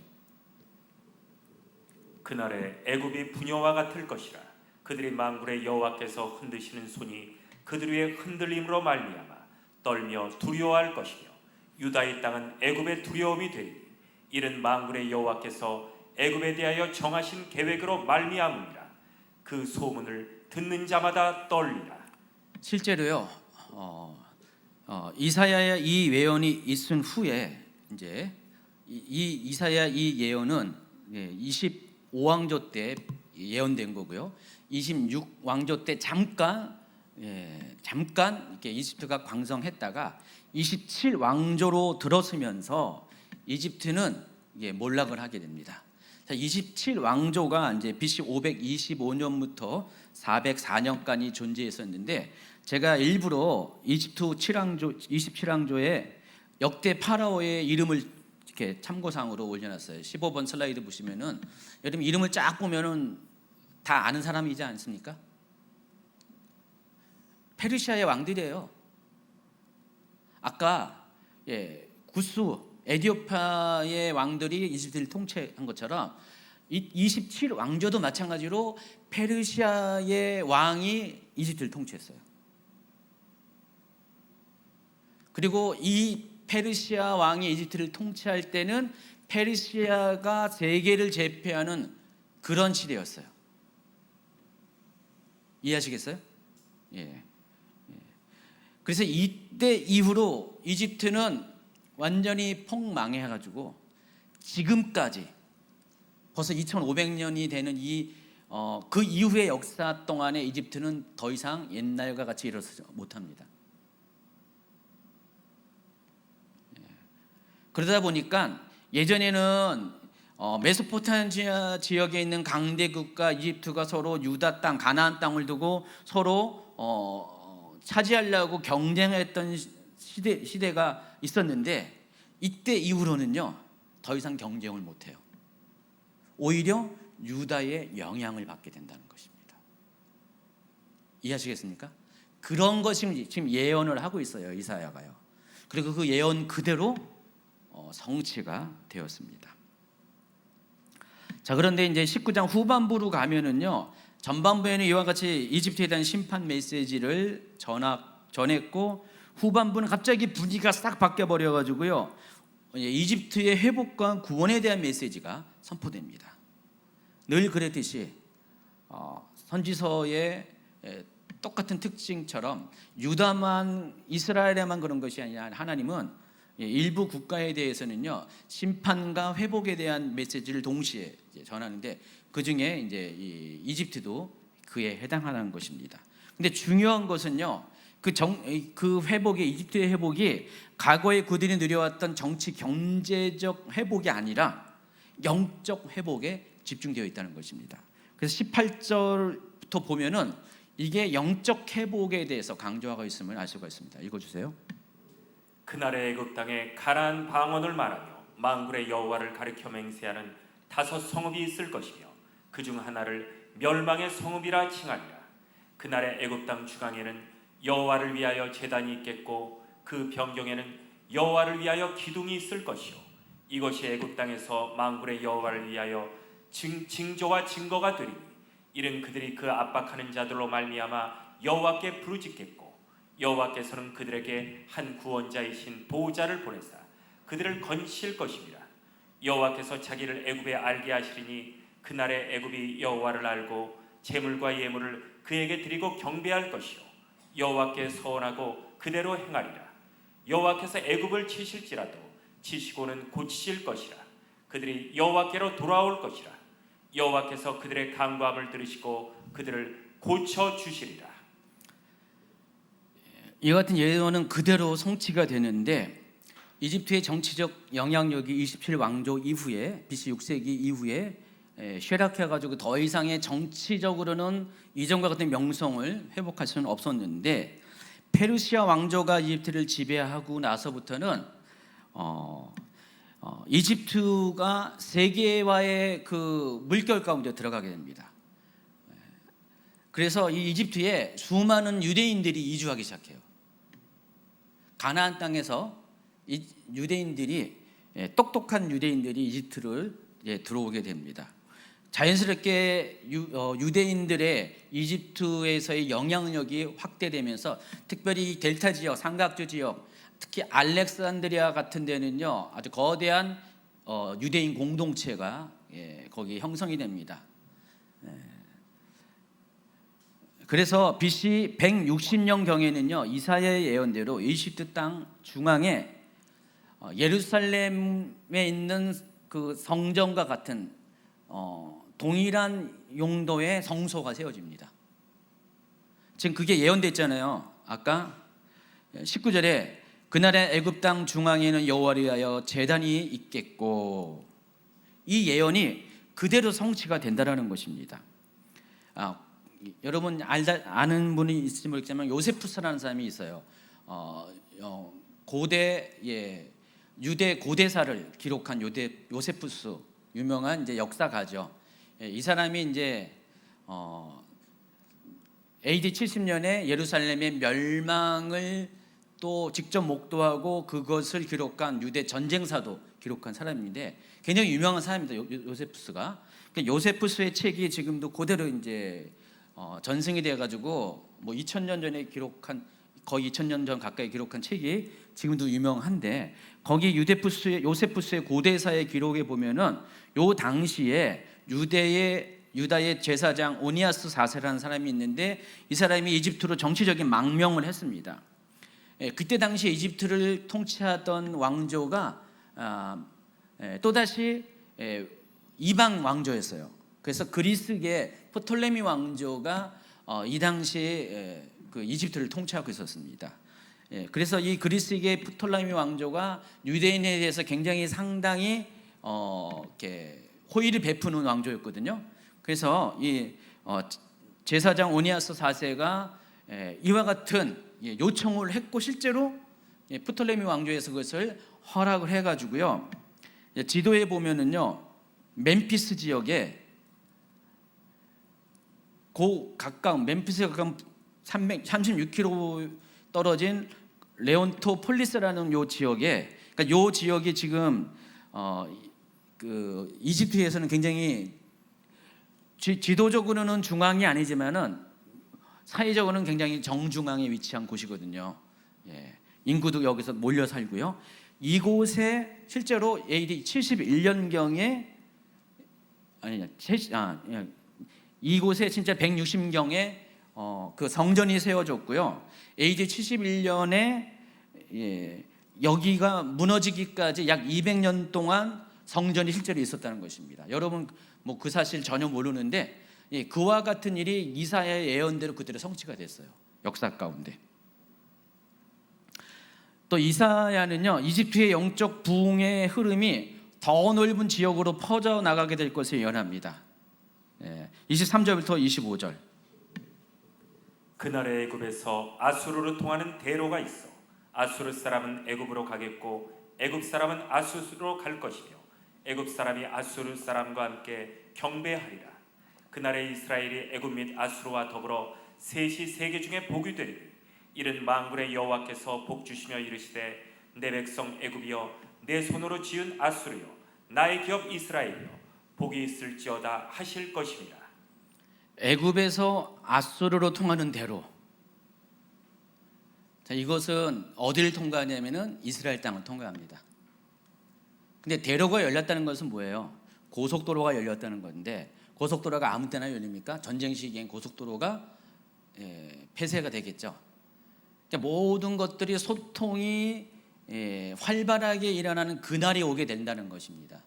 그날에 애굽이 부녀와 같을 것이라. 그들이 만군의 여호와께서 흔드시는 손이 그들 위에 흔들림으로 말미암아 떨며 두려워할 것이며, 유다의 땅은 애굽의 두려움이 되리니 이는 만군의 여호와께서 애굽에 대하여 정하신 계획으로 말미암으니라. 그 소문을 듣는 자마다 떨리라. 실제로요, 이사야의 이 예언이 있은 후에 이제 이사야 이 예언은 25왕조 때 예언된 거고요. 26왕조 때 잠깐 이렇게 이집트가 광성했다가 27왕조로 들어서면서 이집트는 몰락을 하게 됩니다. 27왕조가 이제 BC 525년부터 404년까지 존재했었는데, 제가 일부러 이집트 27왕조의 역대 파라오의 이름을 이렇게 참고상으로 올려놨어요. 15번 슬라이드 보시면은 여러분 이름을 쫙 보면은 다 아는 사람이지 않습니까? 페르시아의 왕들이에요. 아까 구스 에디오피아의 왕들이 이집트를 통치한 것처럼 27왕조도 마찬가지로 페르시아의 왕이 이집트를 통치했어요. 그리고 이 페르시아 왕이 이집트를 통치할 때는 페르시아가 세계를 제패하는 그런 시대였어요. 이해하시겠어요? 그래서 이때 이후로 이집트는 완전히 폭망해가지고 지금까지 벌써 2500년이 되는 그 이후의 역사 동안에 이집트는 더 이상 옛날과 같이 일어서지 못합니다. 그러다 보니까 예전에는 메소포타미아 지역에 있는 강대국과 이집트가 서로 유다 땅, 가나안 땅을 두고 서로 차지하려고 경쟁했던 시대가 있었는데, 이때 이후로는요 더 이상 경쟁을 못해요. 오히려 유다의 영향을 받게 된다는 것입니다. 이해하시겠습니까? 그런 것이 지금 예언을 하고 있어요, 이사야가요. 그리고 그 예언 그대로 성취가 되었습니다. 자, 그런데 이제 19장 후반부로 가면은요, 전반부에는 이와 같이 이집트에 대한 심판 메시지를 전했고, 후반부는 갑자기 분위기가 싹 바뀌어 버려 가지고요, 이집트의 회복과 구원에 대한 메시지가 선포됩니다. 늘 그랬듯이 선지서의 똑같은 특징처럼 유다만, 이스라엘에만 그런 것이 아니라 하나님은 일부 국가에 대해서는요, 심판과 회복에 대한 메시지를 동시에 전하는데, 그 중에 이제 이집트도 그에 해당하는 것입니다. 근데 중요한 것은요, 그 회복이, 이집트의 회복이 과거에 그들이 누려왔던 정치 경제적 회복이 아니라 영적 회복에 집중되어 있다는 것입니다. 그래서 18절부터 보면은 이게 영적 회복에 대해서 강조하고 있음을 알 수가 있습니다. 읽어주세요. 그날의 애굽 땅에 가나안 방언을 말하며 만군의 여호와를 가리켜 맹세하는 5 성읍이 있을 것이며 그중 하나를 멸망의 성읍이라 칭하리라. 그날의 애굽 땅 중앙에는 여호와를 위하여 제단이 있겠고 그 변경에는 여호와를 위하여 기둥이 있을 것이요 이것이 애굽 땅에서 만군의 여호와를 위하여 징조와 증거가 되리니 이는 그들이 그 압박하는 자들로 말미암아 여호와께 부르짖겠고 여호와께서는 그들에게 한 구원자이신 보호자를 보내사 그들을 건지실 것입니다. 여호와께서 자기를 애굽에 알게 하시리니 그날에 애굽이 여호와를 알고 제물과 예물을 그에게 드리고 경배할 것이요 여호와께 서원하고 그대로 행하리라. 여호와께서 애굽을 치실지라도 치시고는 고치실 것이라. 그들이 여호와께로 돌아올 것이라. 여호와께서 그들의 간구함을 들으시고 그들을 고쳐 주시리라. 이 같은 예언은 그대로 성취가 되는데, 이집트의 정치적 영향력이 27왕조 이후에, BC 6세기 이후에 쇠락해가지고 더 이상의 정치적으로는 이전과 같은 명성을 회복할 수는 없었는데, 페르시아 왕조가 이집트를 지배하고 나서부터는 이집트가 세계와의 그 물결 가운데 들어가게 됩니다. 그래서 이 이집트에 수많은 유대인들이 이주하기 시작해요. 가나안 땅에서 유대인들이, 똑똑한 유대인들이 이집트를 들어오게 됩니다. 자연스럽게 유대인들의 이집트에서의 영향력이 확대되면서, 특별히 델타 지역, 삼각주 지역, 특히 알렉산드리아 같은 데는요, 아주 거대한 유대인 공동체가 거기 형성이 됩니다. 그래서 BC 160년 경에는요, 이사야의 예언대로 이집트 땅 중앙에 예루살렘에 있는 그 성전과 같은 동일한 용도의 성소가 세워집니다. 지금 그게 예언됐잖아요. 아까 19절에 그날의 애굽 땅 중앙에는 여호와를 위하여 제단이 있겠고, 이 예언이 그대로 성취가 된다라는 것입니다. 여러분 아는 분이 있을지 모르겠지만 요세푸스라는 사람이 있어요. 고대 유대 고대사를 기록한 요세푸스, 유명한 이제 역사가죠. 이 사람이 이제 AD 70년에 예루살렘의 멸망을 또 직접 목도하고 그것을 기록한 유대 전쟁사도 기록한 사람인데, 굉장히 유명한 사람입니다. 요세푸스가. 요세푸스의 책이 지금도 그대로 이제 전승이 돼가지고 뭐 2000년 전에 기록한, 거의 2000년 전 가까이 기록한 책이 지금도 유명한데, 거기 요세푸스의 고대사의 기록에 보면은 요 당시에 유다의 제사장 오니아스 4세라는 사람이 있는데, 이 사람이 이집트로 정치적인 망명을 했습니다. 그때 당시 이집트를 통치하던 왕조가 또다시 이방 왕조였어요. 그래서 그리스계 프톨레미 왕조가 이 당시에 그 이집트를 통치하고 있었습니다. 그래서 이 그리스계 프톨레미 왕조가 유대인에 대해서 굉장히 상당히 이렇게 호의를 베푸는 왕조였거든요. 그래서 이 제사장 오니아스 4세가 이와 같은 요청을 했고, 실제로 프톨레미 왕조에서 그것을 허락을 해가지고요, 지도에 보면은요, 멤피스 지역에 가까운 멤피스에 가까운 36km 떨어진 레온토폴리스라는 요 지역에, 그러니까 요 지역이 지금 그 이집트에서는 굉장히 지도적으로는 중앙이 아니지만은 사회적으로는 굉장히 정중앙에 위치한 곳이거든요. 예, 인구도 여기서 몰려 살고요. 이곳에 실제로 AD 71년경에 이곳에 진짜 160경에 그 성전이 세워졌고요. AD 71년에 여기가 무너지기까지 약 200년 동안 성전이 실제로 있었다는 것입니다. 여러분 뭐 그 사실 전혀 모르는데 그와 같은 일이 이사야의 예언대로 그대로 성취가 됐어요. 역사 가운데. 또 이사야는요, 이집트의 영적 부흥의 흐름이 더 넓은 지역으로 퍼져 나가게 될 것을 예언합니다. 23절부터 25절. 그날의 애굽에서 아수르로 통하는 대로가 있어 아수르 사람은 애굽으로 가겠고 애굽 사람은 아수르로 갈 것이며 애굽 사람이 아수르 사람과 함께 경배하리라. 그날에 이스라엘이 애굽 및 아수르와 더불어 셋이 세계 중에 복이 되리니 이는 만군의 여호와께서 복 주시며 이르시되 내 백성 애굽이여 내 손으로 지은 아수르여 나의 기업 이스라엘이여 복이 있을지어다 하실 것입니다. 애굽에서 아수르로 통하는 대로. 자, 이것은 어디를 통과하냐면은 이스라엘 땅을 통과합니다. 근데 대로가 열렸다는 것은 뭐예요? 고속도로가 열렸다는 건데, 고속도로가 아무 때나 열립니까? 전쟁 시기엔 고속도로가 폐쇄가 되겠죠. 그러니까 모든 것들이 소통이 활발하게 일어나는 그날이 오게 된다는 것입니다.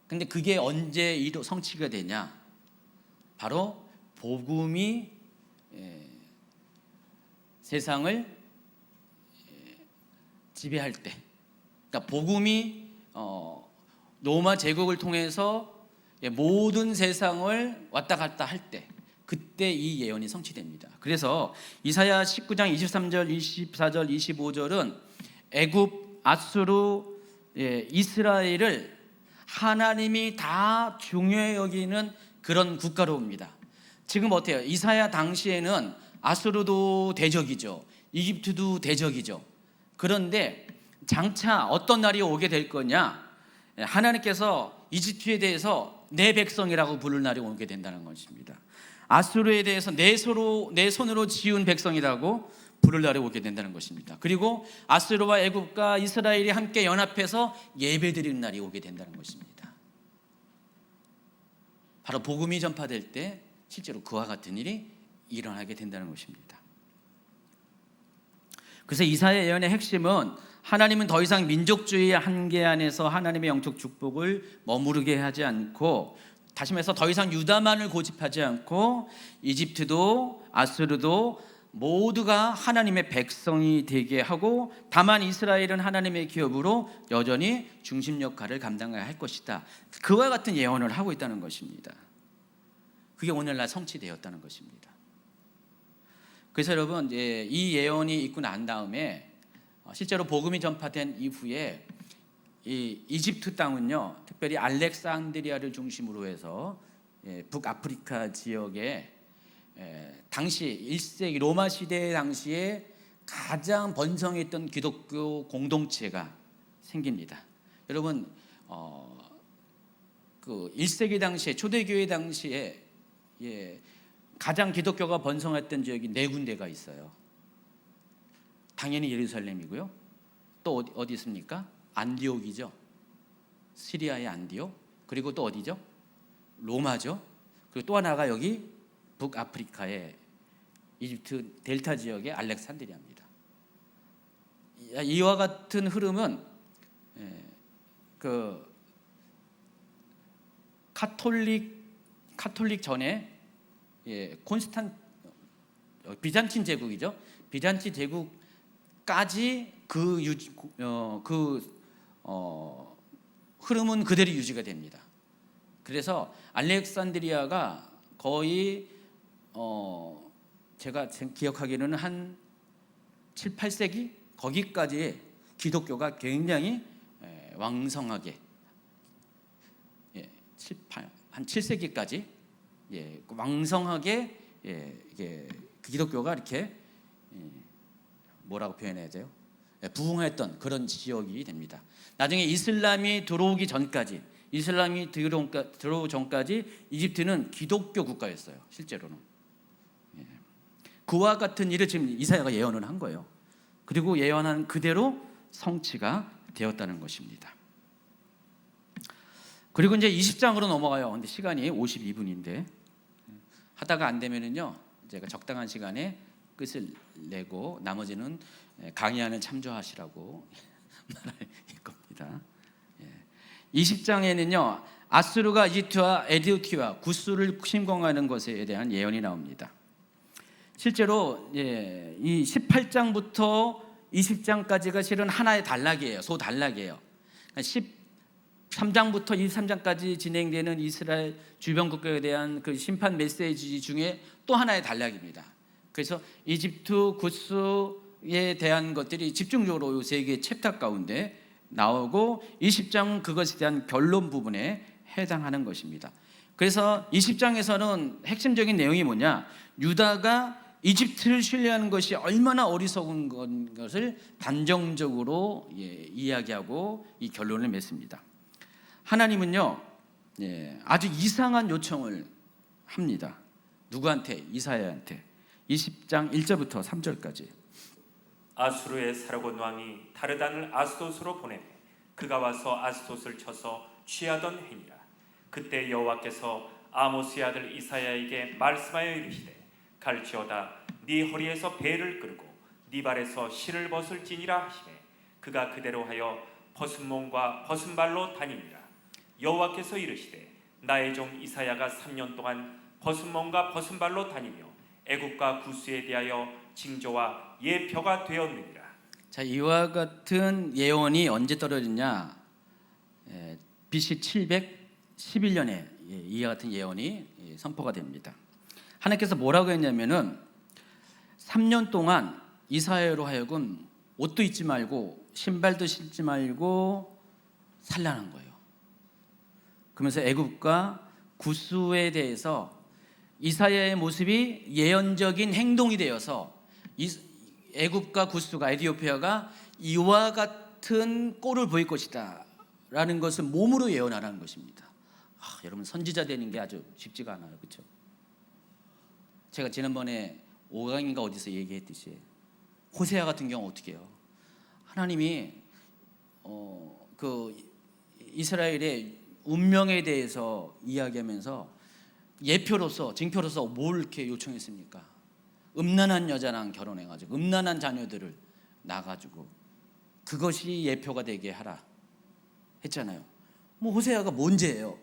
근데 그게 언제 성취가 되냐? 바로 복음이 세상을 지배할 때, 그러니까 복음이 로마 제국을 통해서 모든 세상을 왔다 갔다 할 때, 그때 이 예언이 성취됩니다. 그래서 이사야 19장 23절, 24절, 25절은 애굽, 아수르, 이스라엘을 하나님이 다 중요히 여기는 그런 국가로 옵니다. 지금 어때요? 이사야 당시에는 아수르도 대적이죠. 이집트도 대적이죠. 그런데 장차 어떤 날이 오게 될 거냐? 하나님께서 이집트에 대해서 내 백성이라고 부를 날이 오게 된다는 것입니다. 아수르에 대해서 내 손으로 지은 백성이라고 부를 날이 오게 된다는 것입니다. 그리고 아수르와 애굽과 이스라엘이 함께 연합해서 예배드리는 날이 오게 된다는 것입니다. 바로 복음이 전파될 때 실제로 그와 같은 일이 일어나게 된다는 것입니다. 그래서 이사야 예언의 핵심은 하나님은 더 이상 민족주의의 한계 안에서 하나님의 영적 축복을 머무르게 하지 않고, 다시 말해서 더 이상 유다만을 고집하지 않고 이집트도 아수르도 모두가 하나님의 백성이 되게 하고, 다만 이스라엘은 하나님의 기업으로 여전히 중심 역할을 감당해야 할 것이다. 그와 같은 예언을 하고 있다는 것입니다. 그게 오늘날 성취되었다는 것입니다. 그래서 여러분, 이 예언이 있고 난 다음에 실제로 복음이 전파된 이후에 이 이집트 땅은요, 특별히 알렉산드리아를 중심으로 해서 북아프리카 지역에 당시 1세기 로마 시대 당시에 가장 번성했던 기독교 공동체가 생깁니다. 여러분, 그 1세기 당시에 초대교회 당시에 가장 기독교가 번성했던 지역이 4군데가 있어요. 당연히 예루살렘이고요. 또 어디 있습니까? 안디옥이죠. 시리아의 안디옥. 그리고 또 어디죠? 로마죠. 그리고 또 하나가 여기 북아프리카의 이집트 델타 지역의 알렉산드리아입니다. 이와 같은 흐름은 그 카톨릭 전에 비잔틴 제국이죠. 비잔틴 제국까지 흐름은 그대로 유지가 됩니다. 그래서 알렉산드리아가 거의 제가 기억하기로는 한 7, 8세기 거기까지 기독교가 굉장히 왕성하게 한 7세기까지 왕성하게 이게 기독교가 이렇게 뭐라고 표현해야 돼요? 부흥했던 그런 지역이 됩니다. 나중에 이슬람이 들어오기 전까지, 이슬람이 들어오기 전까지 이집트는 기독교 국가였어요. 실제로는. 그와 같은 일을 지금 이사야가 예언을 한 거예요. 그리고 예언한 그대로 성취가 되었다는 것입니다. 그리고 이제 20장으로 넘어가요. 근데 시간이 52분인데 하다가 안 되면은요, 제가 적당한 시간에 끝을 내고 나머지는 강의하는 참조하시라고 말할 겁니다. 20장에는요, 아수르가 이집트와 에티오피아, 구스를 침공하는 것에 대한 예언이 나옵니다. 실제로 이 18장부터 20장까지가 실은 하나의 단락이에요. 소단락이에요. 13장부터 23장까지 진행되는 이스라엘 주변 국가에 대한 그 심판 메시지 중에 또 하나의 단락입니다. 그래서 이집트, 구스에 대한 것들이 집중적으로 이 세 개의 챕터 가운데 나오고 20장은 그것에 대한 결론 부분에 해당하는 것입니다. 그래서 20장에서는 핵심적인 내용이 뭐냐? 유다가 이집트를 신뢰하는 것이 얼마나 어리석은 것을 단정적으로 이야기하고 이 결론을 맺습니다. 하나님은요, 아주 이상한 요청을 합니다. 누구한테? 이사야한테. 20장 1절부터 3절까지. 아수르의 사르곤 왕이 다르단을 아스돗으로 보내매 그가 와서 아스돗을 쳐서 취하던 해니라. 그때 여호와께서 아모스의 아들 이사야에게 말씀하여 이르시되 갈지어다 네 허리에서 배를 끌고 네 발에서 실을 벗을지니라 하시매 그가 그대로 하여 벗은 몸과 벗은 발로 다니니라. 여호와께서 이르시되 나의 종 이사야가 3년 동안 벗은 몸과 벗은 발로 다니며 애굽과 구스에 대하여 징조와 예표가 되었느니라. 자, 이와 같은 예언이 언제 떨어졌냐? BC 711년에 이와 같은 예언이 선포가 됩니다. 하나님께서 뭐라고 했냐면은 3년 동안 이사야로 하여금 옷도 입지 말고 신발도 신지 말고 산란한 거예요. 그러면서 애굽과 구스에 대해서 이사야의 모습이 예언적인 행동이 되어서 애굽과 구스가 에티오피아가 이와 같은 꼴을 보일 것이다 라는 것을 몸으로 예언하라는 것입니다. 여러분, 선지자 되는 게 아주 쉽지가 않아요. 그렇죠? 제가 지난번에 5강인가 어디서 얘기했듯이 호세아 같은 경우 어떻게 해요? 하나님이 그 이스라엘의 운명에 대해서 이야기하면서 예표로서, 징표로서 뭘 이렇게 요청했습니까? 음란한 여자랑 결혼해가지고 음란한 자녀들을 낳아가지고 그것이 예표가 되게 하라 했잖아요. 뭐 호세아가 뭔 죄예요?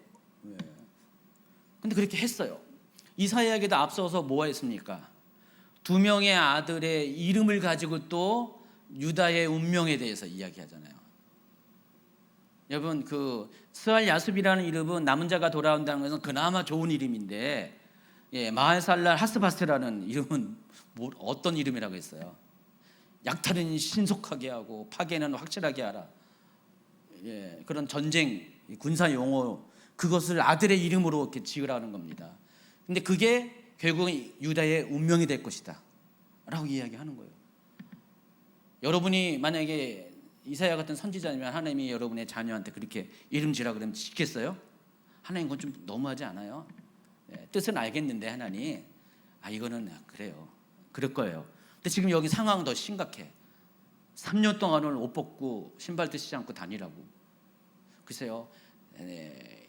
근데 그렇게 했어요. 이사야에게도 앞서서 뭐 했습니까? 2명의 아들의 이름을 가지고 또 유다의 운명에 대해서 이야기하잖아요. 여러분, 그 스알 야숲이라는 이름은 남은 자가 돌아온다는 것은 그나마 좋은 이름인데, 마헬살랄 하스바스라는 이름은 어떤 이름이라고 했어요? 약탈은 신속하게 하고 파괴는 확실하게 하라. 그런 전쟁 군사 용어, 그것을 아들의 이름으로 이렇게 지으라는 겁니다. 근데 그게 결국은 유다의 운명이 될 것이다 라고 이야기하는 거예요. 여러분이 만약에 이사야 같은 선지자면 하나님이 여러분의 자녀한테 그렇게 이름 지라 그러면 지겠어요? 하나님, 그건 좀 너무하지 않아요? 뜻은 알겠는데 하나님, 이거는 그래요, 그럴 거예요. 근데 지금 여기 상황은 더 심각해. 3년 동안을 옷 벗고 신발도 신지 않고 다니라고. 글쎄요,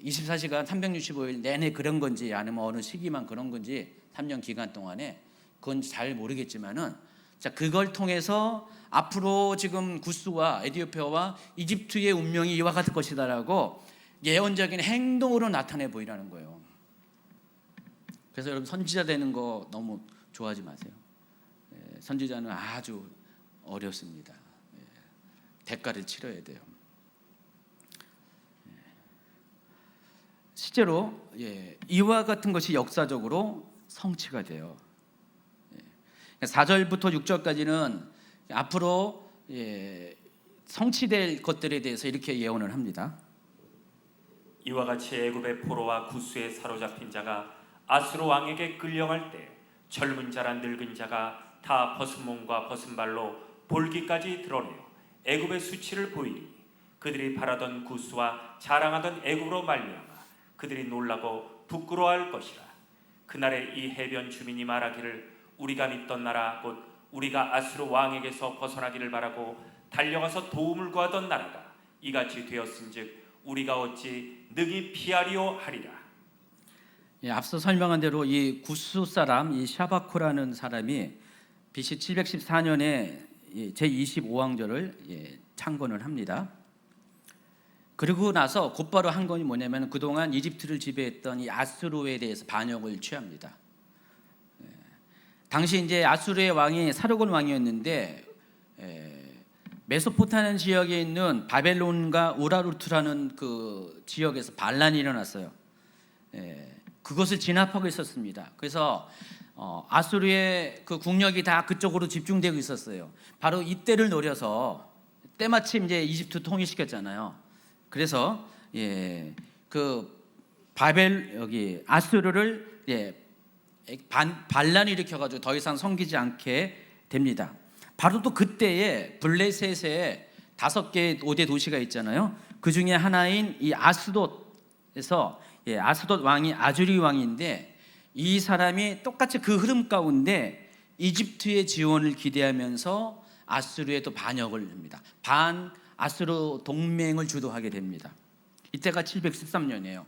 24시간 365일 내내 그런 건지 아니면 어느 시기만 그런 건지 3년 기간 동안에 그건 잘 모르겠지만은, 자, 그걸 통해서 앞으로 지금 구스와 에티오피아와 이집트의 운명이 이와 같을 것이다라고 예언적인 행동으로 나타내 보이라는 거예요. 그래서 여러분, 선지자 되는 거 너무 좋아하지 마세요. 선지자는 아주 어렵습니다. 대가를 치러야 돼요. 실제로 이와 같은 것이 역사적으로 성취가 돼요. 4절부터 6절까지는 앞으로 성취될 것들에 대해서 이렇게 예언을 합니다. 이와 같이 애굽의 포로와 구스에 사로잡힌 자가 아수르 왕에게 끌려갈 때 젊은 자라 늙은 자가 다 벗은 몸과 벗은 발로 볼기까지 드러내어 애굽의 수치를 보이니 그들이 바라던 구스와 자랑하던 애굽으로 말미암아 그들이 놀라고 부끄러워할 것이라. 그날에 이 해변 주민이 말하기를 우리가 믿던 나라 곧 우리가 아수르 왕에게서 벗어나기를 바라고 달려가서 도움을 구하던 나라가 이같이 되었은즉 우리가 어찌 능히 피하리오 하리라. 예, 앞서 설명한 대로 이 구스 사람 이 샤바코라는 사람이 BC 714년에 제25왕조를 창건을 합니다. 그리고 나서 곧바로 한 건이 뭐냐면 그동안 이집트를 지배했던 이 아수르에 대해서 반역을 취합니다. 당시 이제 아수르의 왕이 사르곤 왕이었는데 메소포타미아 지역에 있는 바벨론과 우라르투라는 그 지역에서 반란이 일어났어요. 그것을 진압하고 있었습니다. 그래서 아수르의 그 국력이 다 그쪽으로 집중되고 있었어요. 바로 이때를 노려서 때마침 이제 이집트 통일시켰잖아요. 그래서 그 여기 아수르를 반란을 일으켜가지고 더 이상 섬기지 않게 됩니다. 바로 또 그때에 블레셋에 5개 5대 도시가 있잖아요. 그 중에 하나인 이 아스돗에서 아스돗 왕이 아주리 왕인데 이 사람이 똑같이 그 흐름 가운데 이집트의 지원을 기대하면서 아수르에 또 반역을 합니다. 아수르 동맹을 주도하게 됩니다. 이때가 713년이에요.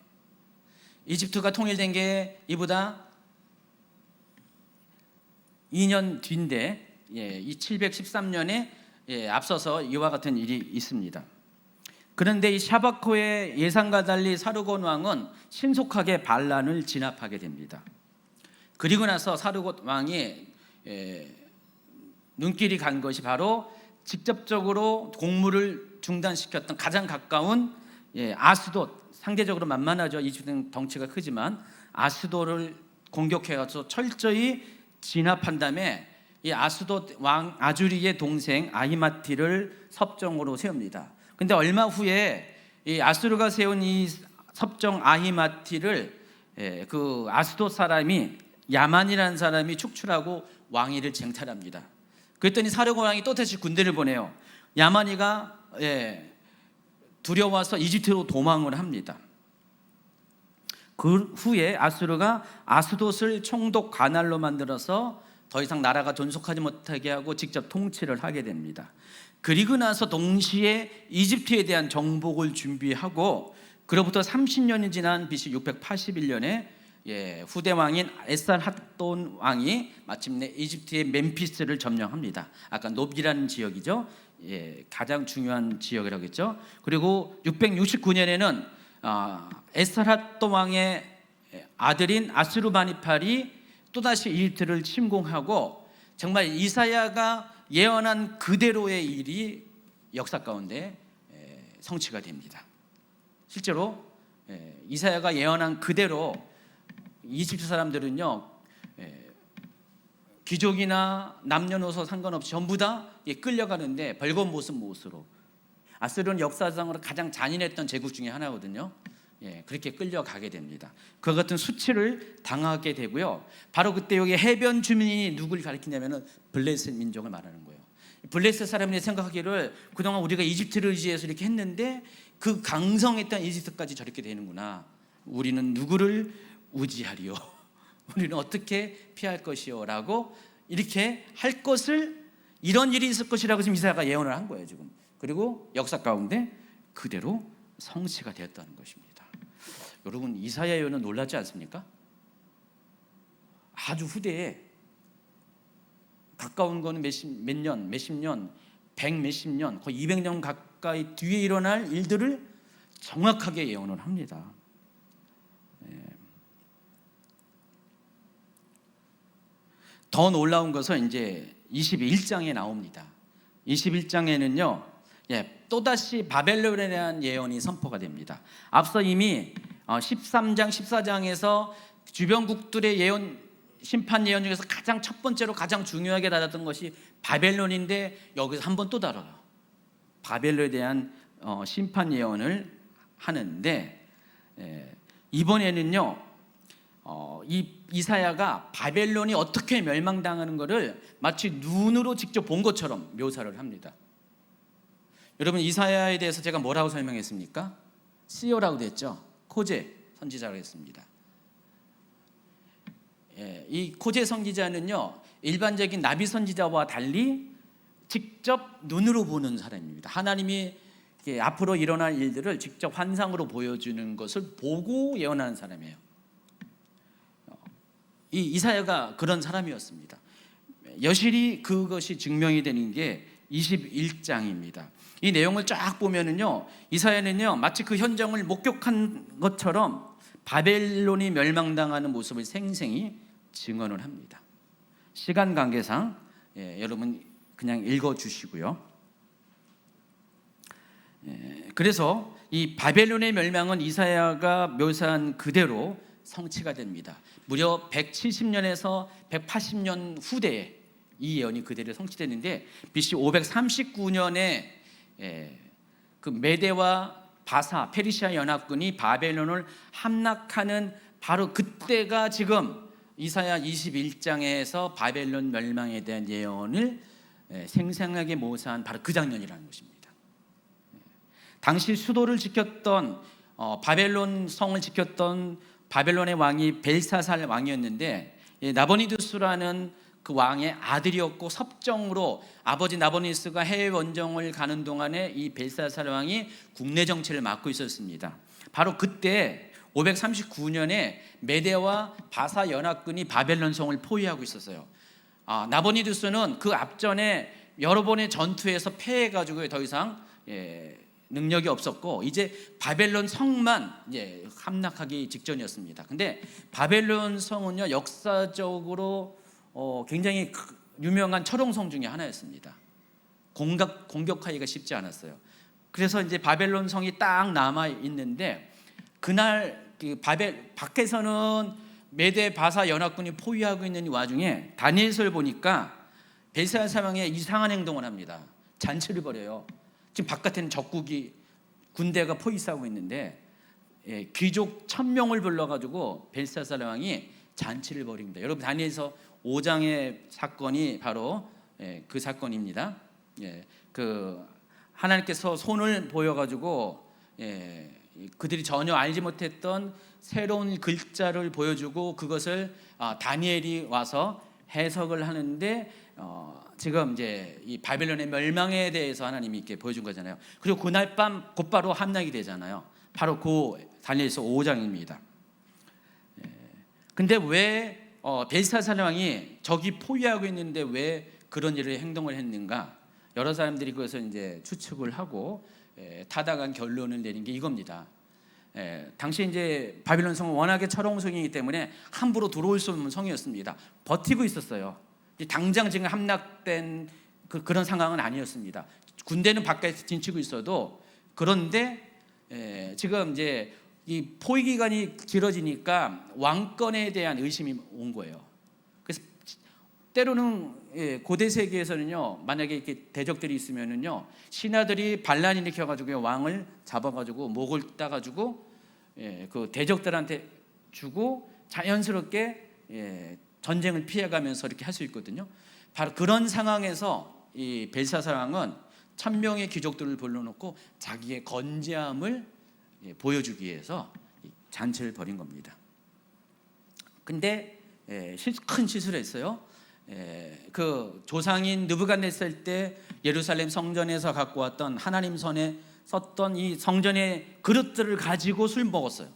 이집트가 통일된 게 이보다 2년 뒤인데 이 713년에 앞서서 이와 같은 일이 있습니다. 그런데 이 샤바코의 예상과 달리 사르곤 왕은 신속하게 반란을 진압하게 됩니다. 그리고 나서 사르곤 왕이 눈길이 간 것이 바로 직접적으로 공무를 중단시켰던 가장 가까운 아스돗, 상대적으로 만만하죠. 이집트는 덩치가 크지만 아스돗을 공격해서 철저히 진압한 다음에 이 아스돗 왕 아주리의 동생 아히마티를 섭정으로 세웁니다. 근데 얼마 후에 이 아수르가 세운 이 섭정 아히마티를 그 아스돗 사람이 야만이라는 사람이 축출하고 왕위를 쟁탈합니다. 그랬더니 사르곤 왕이 또 다시 군대를 보내요. 야만이가 두려워서 이집트로 도망을 합니다. 그 후에 아수르가 아스돗을 총독 관할로 만들어서 더 이상 나라가 존속하지 못하게 하고 직접 통치를 하게 됩니다. 그리고 나서 동시에 이집트에 대한 정복을 준비하고 그로부터 30년이 지난 BC 681년에 후대 왕인 에살핫돈 왕이 마침내 이집트의 멤피스를 점령합니다. 아까 노비라는 지역이죠. 가장 중요한 지역이라고 했죠. 그리고 669년에는 에살핫돈 왕의 아들인 아스루바니팔이 또다시 이집트를 침공하고 정말 이사야가 예언한 그대로의 일이 역사 가운데 성취가 됩니다. 실제로 이사야가 예언한 그대로 이집트 사람들은요 귀족이나 남녀노소 상관없이 전부 다 끌려가는데 벌거벗은 아수르는 역사상으로 가장 잔인했던 제국 중에 하나거든요. 그렇게 끌려가게 됩니다. 그 같은 수치를 당하게 되고요. 바로 그때 여기 해변 주민이 누구를 가리키냐면은 블레셋 민족을 말하는 거예요. 블레셋 사람들이 생각하기를 그동안 우리가 이집트를 의지해서 이렇게 했는데 그 강성했던 이집트까지 저렇게 되는구나. 우리는 누구를 의지하리요? 우리는 어떻게 피할 것이요? 라고 이렇게 할 것을 이런 일이 있을 것이라고 지금 이사야가 예언을 한 거예요 지금. 그리고 역사 가운데 그대로 성취가 되었다는 것입니다. 여러분 이사야 예언은 놀랍지 않습니까? 아주 후대에 가까운 거는 몇십 년, 100 몇십 년, 거의 200년 가까이 뒤에 일어날 일들을 정확하게 예언을 합니다. 더 놀라운 것은 이제 21장에 나옵니다. 21장에는요, 또다시 바벨론에 대한 예언이 선포가 됩니다. 앞서 이미 13장, 14장에서 주변국들의 예언, 심판 예언 중에서 가장 첫 번째로 가장 중요하게 다뤘던 것이 바벨론인데 여기서 한 번 또 다뤄요. 바벨론에 대한 심판 예언을 하는데 이번에는요 이 이사야가 바벨론이 어떻게 멸망당하는 것을 마치 눈으로 직접 본 것처럼 묘사를 합니다. 여러분, 이사야에 대해서 제가 뭐라고 설명했습니까? 시오라고 됐죠. 코제 선지자라고 했습니다. 이 코제 선지자는요, 일반적인 나비 선지자와 달리 직접 눈으로 보는 사람입니다. 하나님이 앞으로 일어날 일들을 직접 환상으로 보여주는 것을 보고 예언하는 사람이에요. 이 이사야가 그런 사람이었습니다. 여실히 그것이 증명이 되는 게 21장입니다. 이 내용을 쫙 보면은요, 이사야는요 마치 그 현장을 목격한 것처럼 바벨론이 멸망당하는 모습을 생생히 증언을 합니다. 시간 관계상 여러분 그냥 읽어주시고요. 그래서 이 바벨론의 멸망은 이사야가 묘사한 그대로 성취가 됩니다. 무려 170년에서 180년 후대에 이 예언이 그대로 성취됐는데, BC 539년에 그 메대와 바사 페르시아 연합군이 바벨론을 함락하는 바로 그때가 지금 이사야 21장에서 바벨론 멸망에 대한 예언을 생생하게 모사한 바로 그 장면이라는 것입니다. 당시 수도를 지켰던 바벨론 성을 지켰던 바벨론의 왕이 벨사살 왕이었는데, 나보니두스라는 그 왕의 아들이었고, 섭정으로 아버지 나보니두스가 해외 원정을 가는 동안에 이 벨사살 왕이 국내 정치를 맡고 있었습니다. 바로 그때 539년에 메대와 바사 연합군이 바벨론 성을 포위하고 있었어요. 나보니두스는 그 앞전에 여러 번의 전투에서 패해가지고 더 이상 능력이 없었고, 이제 바벨론 성만 함락하기 직전이었습니다. 근데 바벨론 성은요, 역사적으로 굉장히 유명한 철옹성 중에 하나였습니다. 공격하기가 쉽지 않았어요. 그래서 이제 바벨론 성이 딱 남아 있는데, 그날 그 밖에서는 메대 바사 연합군이 포위하고 있는 와중에 다니엘서를 보니까 벨사살 왕이 이상한 행동을 합니다. 잔치를 벌여요. 지금 바깥에는 적국이 군대가 포위싸고 있는데 귀족 1000명을 불러가지고 벨사살 왕이 잔치를 벌입니다. 여러분, 다니엘서 5장의 사건이 바로 그 사건입니다. 그 하나님께서 손을 보여가지고 그들이 전혀 알지 못했던 새로운 글자를 보여주고, 그것을 다니엘이 와서 해석을 하는데, 지금 이제 이 바벨론의 멸망에 대해서 하나님이 이렇게 보여준 거잖아요. 그리고 그날 밤 곧바로 함락이 되잖아요. 바로 그 다니엘서 5장입니다. 근데 왜 벨사살 왕이 적이 포위하고 있는데 왜 그런 일을 행동을 했는가? 여러 사람들이 그것을 이제 추측을 하고 타당한 결론을 내린 게 이겁니다. 당시 이제 바빌론 성은 워낙에 철옹성이기 때문에 함부로 들어올 수 없는 성이었습니다. 버티고 있었어요. 당장 지금 함락된 그런 상황은 아니었습니다. 군대는 바깥에서 진치고 있어도, 그런데 지금 이제 이 포위 기간이 길어지니까 왕권에 대한 의심이 온 거예요. 그래서 때로는 고대 세계에서는요, 만약에 이렇게 대적들이 있으면은요, 신하들이 반란 일으켜가지고 왕을 잡아가지고 목을 따가지고 그 대적들한테 주고 자연스럽게 전쟁을 피해가면서 이렇게 할 수 있거든요. 바로 그런 상황에서 이 벨사살 왕은 1000명의 귀족들을 불러놓고 자기의 건재함을 보여주기 위해서 잔치를 벌인 겁니다. 근데 큰 실수를 했어요. 그 조상인 느부갓네살 때 예루살렘 성전에서 갖고 왔던 하나님 손에 썼던 이 성전의 그릇들을 가지고 술 먹었어요.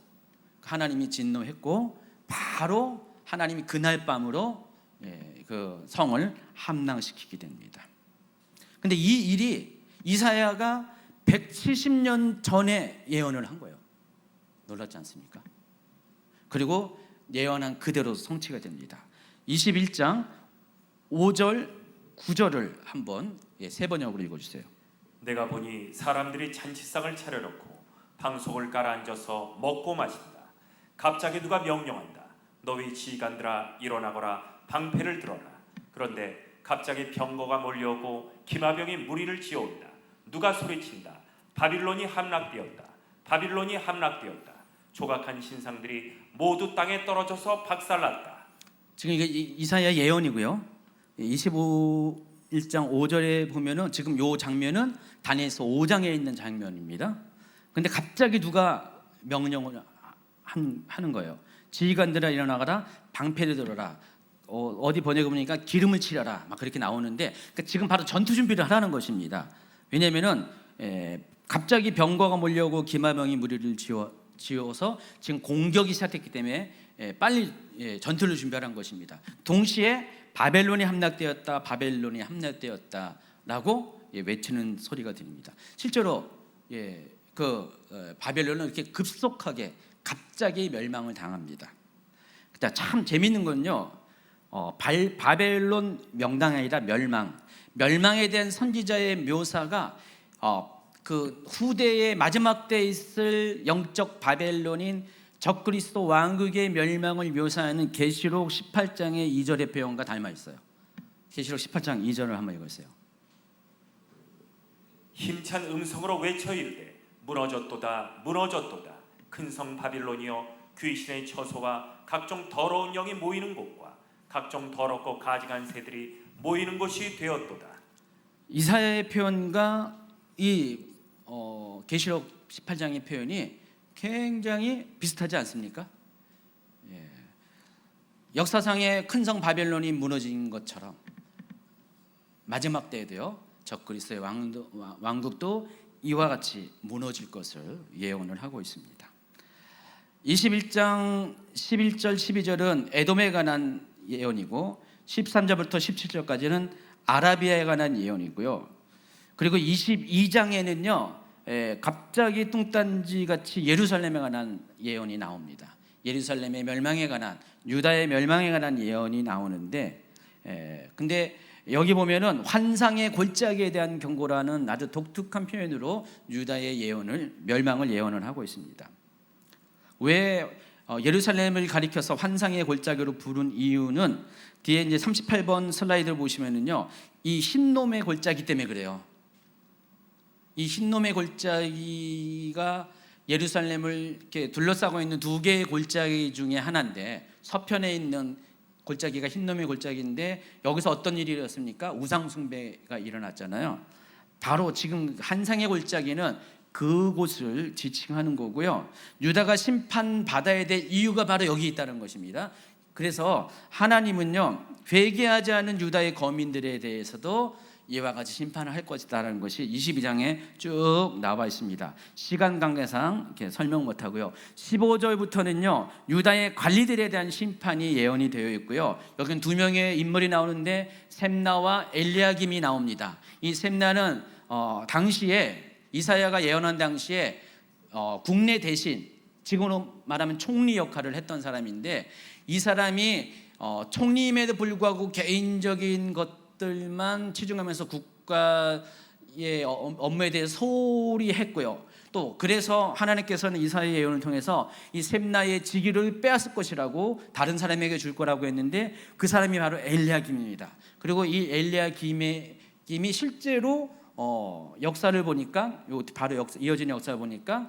하나님이 진노했고, 바로 하나님이 그날 밤으로 그 성을 함락시키게 됩니다. 근데 이 일이 이사야가 170년 전에 예언을 한 거예요. 놀랍지 않습니까? 그리고 예언한 그대로 성취가 됩니다. 21장 5절 9절을 한번 세 번역으로 읽어주세요. 내가 보니 사람들이 잔치상을 차려놓고 방석을 깔아 앉아서 먹고 마신다. 갑자기 누가 명령한다. 너희 지휘관들아 일어나거라, 방패를 들어라. 그런데 갑자기 병거가 몰려오고 기마병이 무리를 지어온다. 누가 소리친다. 바빌론이 함락되었다. 바빌론이 함락되었다. 조각한 신상들이 모두 땅에 떨어져서 박살났다. 지금 이게 이사야 예언이고요. 25장 5절에 보면은 지금 요 장면은 다니엘서 5장에 있는 장면입니다. 근데 갑자기 누가 명령을 하는 거예요. 지휘관들아 일어나가라, 방패를 들어라. 어디 번역해 보니까 기름을 칠하라. 막 그렇게 나오는데 그러니까 지금 바로 전투 준비를 하라는 것입니다. 왜냐하면은 갑자기 병거가 몰려오고 기마병이 무리를 지어서 지금 공격이 시작했기 때문에 빨리 전투를 준비하라는 것입니다. 동시에 바벨론이 함락되었다, 바벨론이 함락되었다라고 외치는 소리가 들립니다. 실제로 바벨론은 이렇게 급속하게 갑자기 멸망을 당합니다. 참 재밌는 건요. 바벨론 명당이 아니라 멸망에 대한 선지자의 묘사가 그 후대의 마지막 때에 있을 영적 바벨론인 적그리스도 왕국의 멸망을 묘사하는 계시록 18장의 2절의 표현과 닮아 있어요. 계시록 18장 2절을 한번 읽으세요. 힘찬 음성으로 외쳐 이르되 무너졌도다 무너졌도다 큰 성 바빌론이여 귀신의 처소와 각종 더러운 영이 모이는 곳과 각종 더럽고 가증한 새들이 모이는 곳이 되었도다. 이사야의 표현과 이 계시록 18장의 표현이 굉장히 비슷하지 않습니까? 역사상의 큰 성 바벨론이 무너진 것처럼 마지막 때에도요 적그리스도의 왕국도 이와 같이 무너질 것을 예언을 하고 있습니다. 21장 11절 12절은 에돔에 관한 예언이고 13절부터 17절까지는 아라비아에 관한 예언이고요. 그리고 22장에는요 갑자기 뚱딴지 같이 예루살렘에 관한 예언이 나옵니다. 예루살렘의 멸망에 관한, 유다의 멸망에 관한 예언이 나오는데 근데 여기 보면은 환상의 골짜기에 대한 경고라는 아주 독특한 표현으로 유다의 멸망을 예언을 하고 있습니다. 왜 예루살렘을 가리켜서 환상의 골짜기로 부른 이유는 뒤에 이제 38번 슬라이드를 보시면은요 이 흰놈의 골짜기 때문에 그래요. 이 흰놈의 골짜기가 예루살렘을 이렇게 둘러싸고 있는 두 개의 골짜기 중에 하나인데 서편에 있는 골짜기가 흰놈의 골짜기인데 여기서 어떤 일이 일어났습니까? 우상 숭배가 일어났잖아요. 바로 지금 환상의 골짜기는 그곳을 지칭하는 거고요. 유다가 심판받아야 될 이유가 바로 여기 있다는 것입니다. 그래서 하나님은요 회개하지 않은 유다의 거민들에 대해서도 이와 같이 심판을 할 것이다라는 것이 22장에 쭉 나와 있습니다. 시간 관계상 이렇게 설명 못하고요. 15절부터는요 유다의 관리들에 대한 심판이 예언이 되어 있고요. 여기는 두 명의 인물이 나오는데 셈나와 엘리야김이 나옵니다. 이 셈나는 당시에 이사야가 예언한 당시에 국내 대신, 지금으로 말하면 총리 역할을 했던 사람인데 이 사람이 총리임에도 불구하고 개인적인 것들만 치중하면서 국가의 업무에 대해 소홀히 했고요. 또 그래서 하나님께서는 이사야의 예언을 통해서 이 셈나의 직위를 빼앗을 것이라고 다른 사람에게 줄 거라고 했는데 그 사람이 바로 엘리야김입니다. 그리고 이 엘리야김이 실제로 역사를 보니까 바로 이어진 역사를 보니까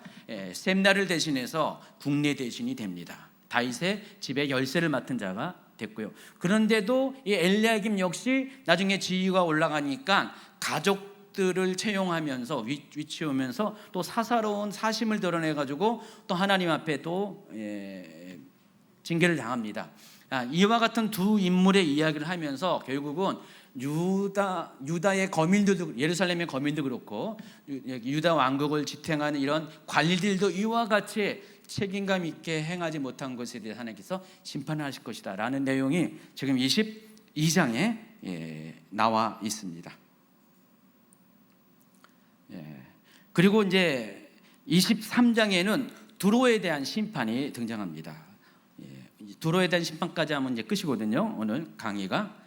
셈나를 대신해서 국내 대신이 됩니다. 다윗의 집에 열쇠를 맡은 자가 됐고요. 그런데도 이 엘리야김 역시 나중에 지위가 올라가니까 가족들을 채용하면서 위치오면서 또 사사로운 사심을 드러내가지고 또 하나님 앞에 또 징계를 당합니다. 이와 같은 두 인물의 이야기를 하면서 결국은 유다의 거민들도, 예루살렘의 거민도 그렇고 유다 왕국을 지탱하는 이런 관리들도 이와 같이 책임감 있게 행하지 못한 것에 대해 하나님께서 심판하실 것이다 라는 내용이 지금 22장에 나와 있습니다. 그리고 이제 23장에는 두로에 대한 심판이 등장합니다. 두로에 대한 심판까지 하면 이제 끝이거든요. 오늘 강의가.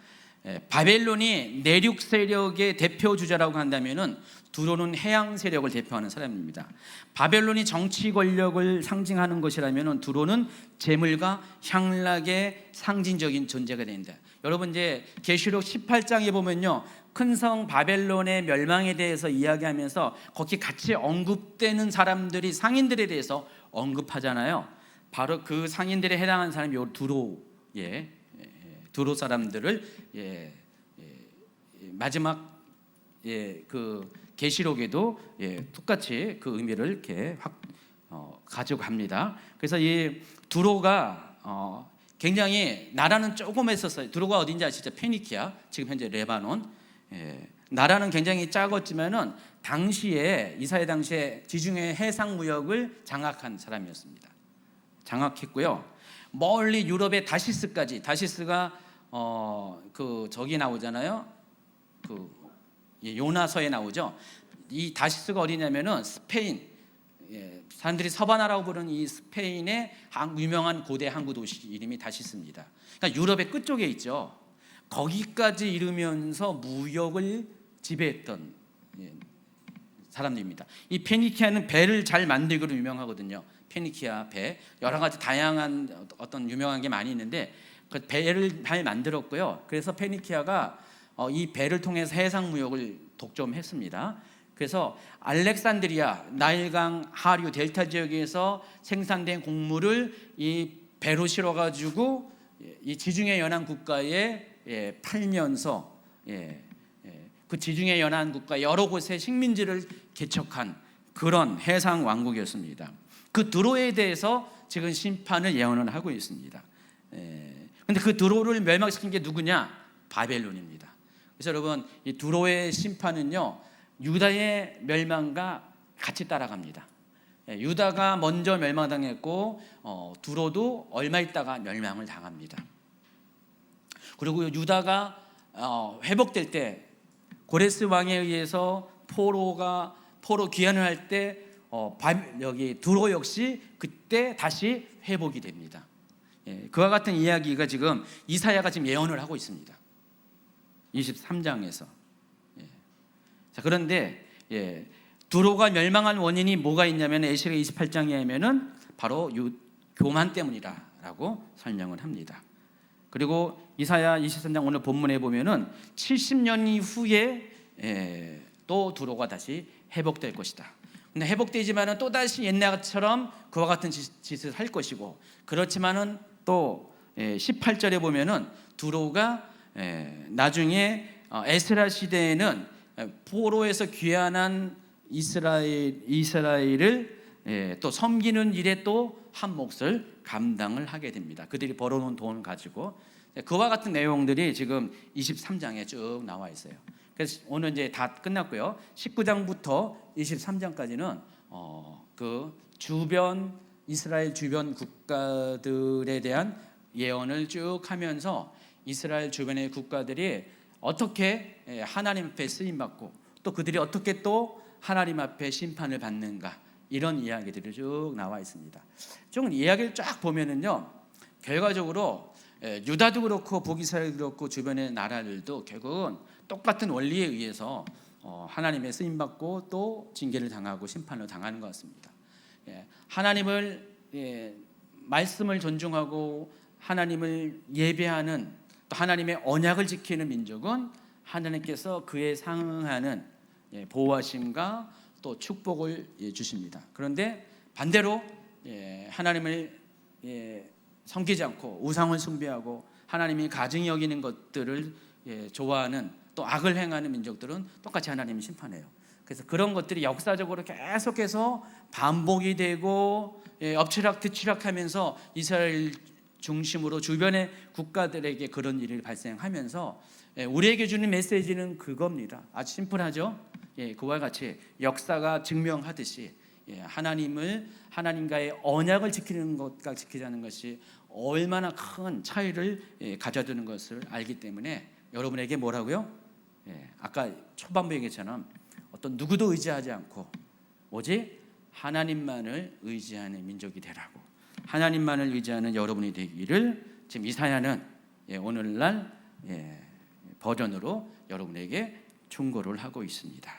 바벨론이 내륙 세력의 대표 주자라고 한다면은 두로는 해양 세력을 대표하는 사람입니다. 바벨론이 정치 권력을 상징하는 것이라면은 두로는 재물과 향락의 상징적인 존재가 됩니다. 여러분 이제 계시록 18장에 보면요, 큰 성 바벨론의 멸망에 대해서 이야기하면서 거기 같이 언급되는 사람들이 상인들에 대해서 언급하잖아요. 바로 그 상인들에 해당하는 사람이 요 두로 사람들을 마지막 그 계시록에도 똑같이 그 의미를 이렇게 가지고 갑니다. 그래서 이 두로가 굉장히 나라는 조금 했었어요. 두로가 어딘지 아시죠? 페니키아, 지금 현재 레바논. 나라는 굉장히 작았지만은 당시에 이사야 당시에 지중해 해상 무역을 장악한 사람이었습니다. 장악했고요. 멀리 유럽의 다시스까지, 다시스가 그 저기 나오잖아요. 그 요나서에 나오죠. 이 다시스가 어디냐면은 스페인, 사람들이 서바나라고 부르는 이 스페인의 유명한 고대 항구 도시 이름이 다시스입니다. 그러니까 유럽의 끝쪽에 있죠. 거기까지 이르면서 무역을 지배했던 사람들입니다. 이 페니키아는 배를 잘 만들기로 유명하거든요. 페니키아 배, 여러 가지 다양한 어떤 유명한 게 많이 있는데 그 배를 잘 만들었고요. 그래서 페니키아가 이 배를 통해서 해상 무역을 독점했습니다. 그래서 알렉산드리아, 나일강 하류 델타 지역에서 생산된 곡물을 이 배로 실어가지고 이 지중해 연안 국가에 팔면서 그 지중해 연안 국가 여러 곳에 식민지를 개척한 그런 해상 왕국이었습니다. 그 드로에 대해서 지금 심판을 예언을 하고 있습니다. 그런데 그 드로를 멸망시킨 게 누구냐? 바벨론입니다. 그래서 여러분, 이 드로의 심판은요, 유다의 멸망과 같이 따라갑니다. 유다가 먼저 멸망당했고 두로도 얼마 있다가 멸망을 당합니다. 그리고 유다가 회복될 때 고레스 왕에 의해서 포로 귀환을 할 때 여기 두로 역시 그때 다시 회복이 됩니다. 그와 같은 이야기가 지금 이사야가 지금 예언을 하고 있습니다. 23장에서. 자, 그런데 두로가 멸망한 원인이 뭐가 있냐면 에스겔 28장에 하면은 바로 교만 때문이라고 설명을 합니다. 그리고 이사야 23장 오늘 본문에 보면은 70년 이후에 또 두로가 다시 회복될 것이다. 근데 회복되지만은 또 다시 옛날처럼 그와 같은 짓을 할 것이고, 그렇지만은 또 18절에 보면은 두로가 나중에 에스라 시대에는 포로에서 귀환한 이스라엘을 또 섬기는 일에 또 한 몫을 감당을 하게 됩니다. 그들이 벌어놓은 돈을 가지고. 그와 같은 내용들이 지금 23장에 쭉 나와 있어요. 그래서 오늘 이제 다 끝났고요. 19장부터 23장까지는 그 주변 이스라엘 주변 국가들에 대한 예언을 쭉 하면서 이스라엘 주변의 국가들이 어떻게 하나님 앞에 쓰임 받고 또 그들이 어떻게 또 하나님 앞에 심판을 받는가, 이런 이야기들이 쭉 나와 있습니다. 좀 이야기를 쫙 보면은요, 결과적으로 유다도 그렇고 북이스라엘도 그렇고 주변의 나라들도 결국은 똑같은 원리에 의해서 하나님의 쓰임 받고 또 징계를 당하고 심판을 당하는 것 같습니다. 하나님을 말씀을 존중하고 하나님을 예배하는, 또 하나님의 언약을 지키는 민족은 하나님께서 그에 상응하는 보호하심과 또 축복을 주십니다. 그런데 반대로 하나님을 섬기지 않고 우상을 숭배하고 하나님이 가증히 여기는 것들을 좋아하는, 또 악을 행하는 민족들은 똑같이 하나님이 심판해요. 그래서 그런 것들이 역사적으로 계속해서 반복이 되고 엎치락뒤치락하면서 이스라엘 중심으로 주변의 국가들에게 그런 일이 발생하면서 우리에게 주는 메시지는 그겁니다. 아주 심플하죠. 그와 같이 역사가 증명하듯이 하나님과의 언약을 지키는 것과 지키자는 것이 얼마나 큰 차이를 가져두는 것을 알기 때문에 여러분에게 뭐라고요? 아까 초반부 얘기처럼 어떤 누구도 의지하지 않고 오직 하나님만을 의지하는 민족이 되라고, 하나님만을 의지하는 여러분이 되기를 지금 이사야는 오늘날 버전으로 여러분에게 충고를 하고 있습니다.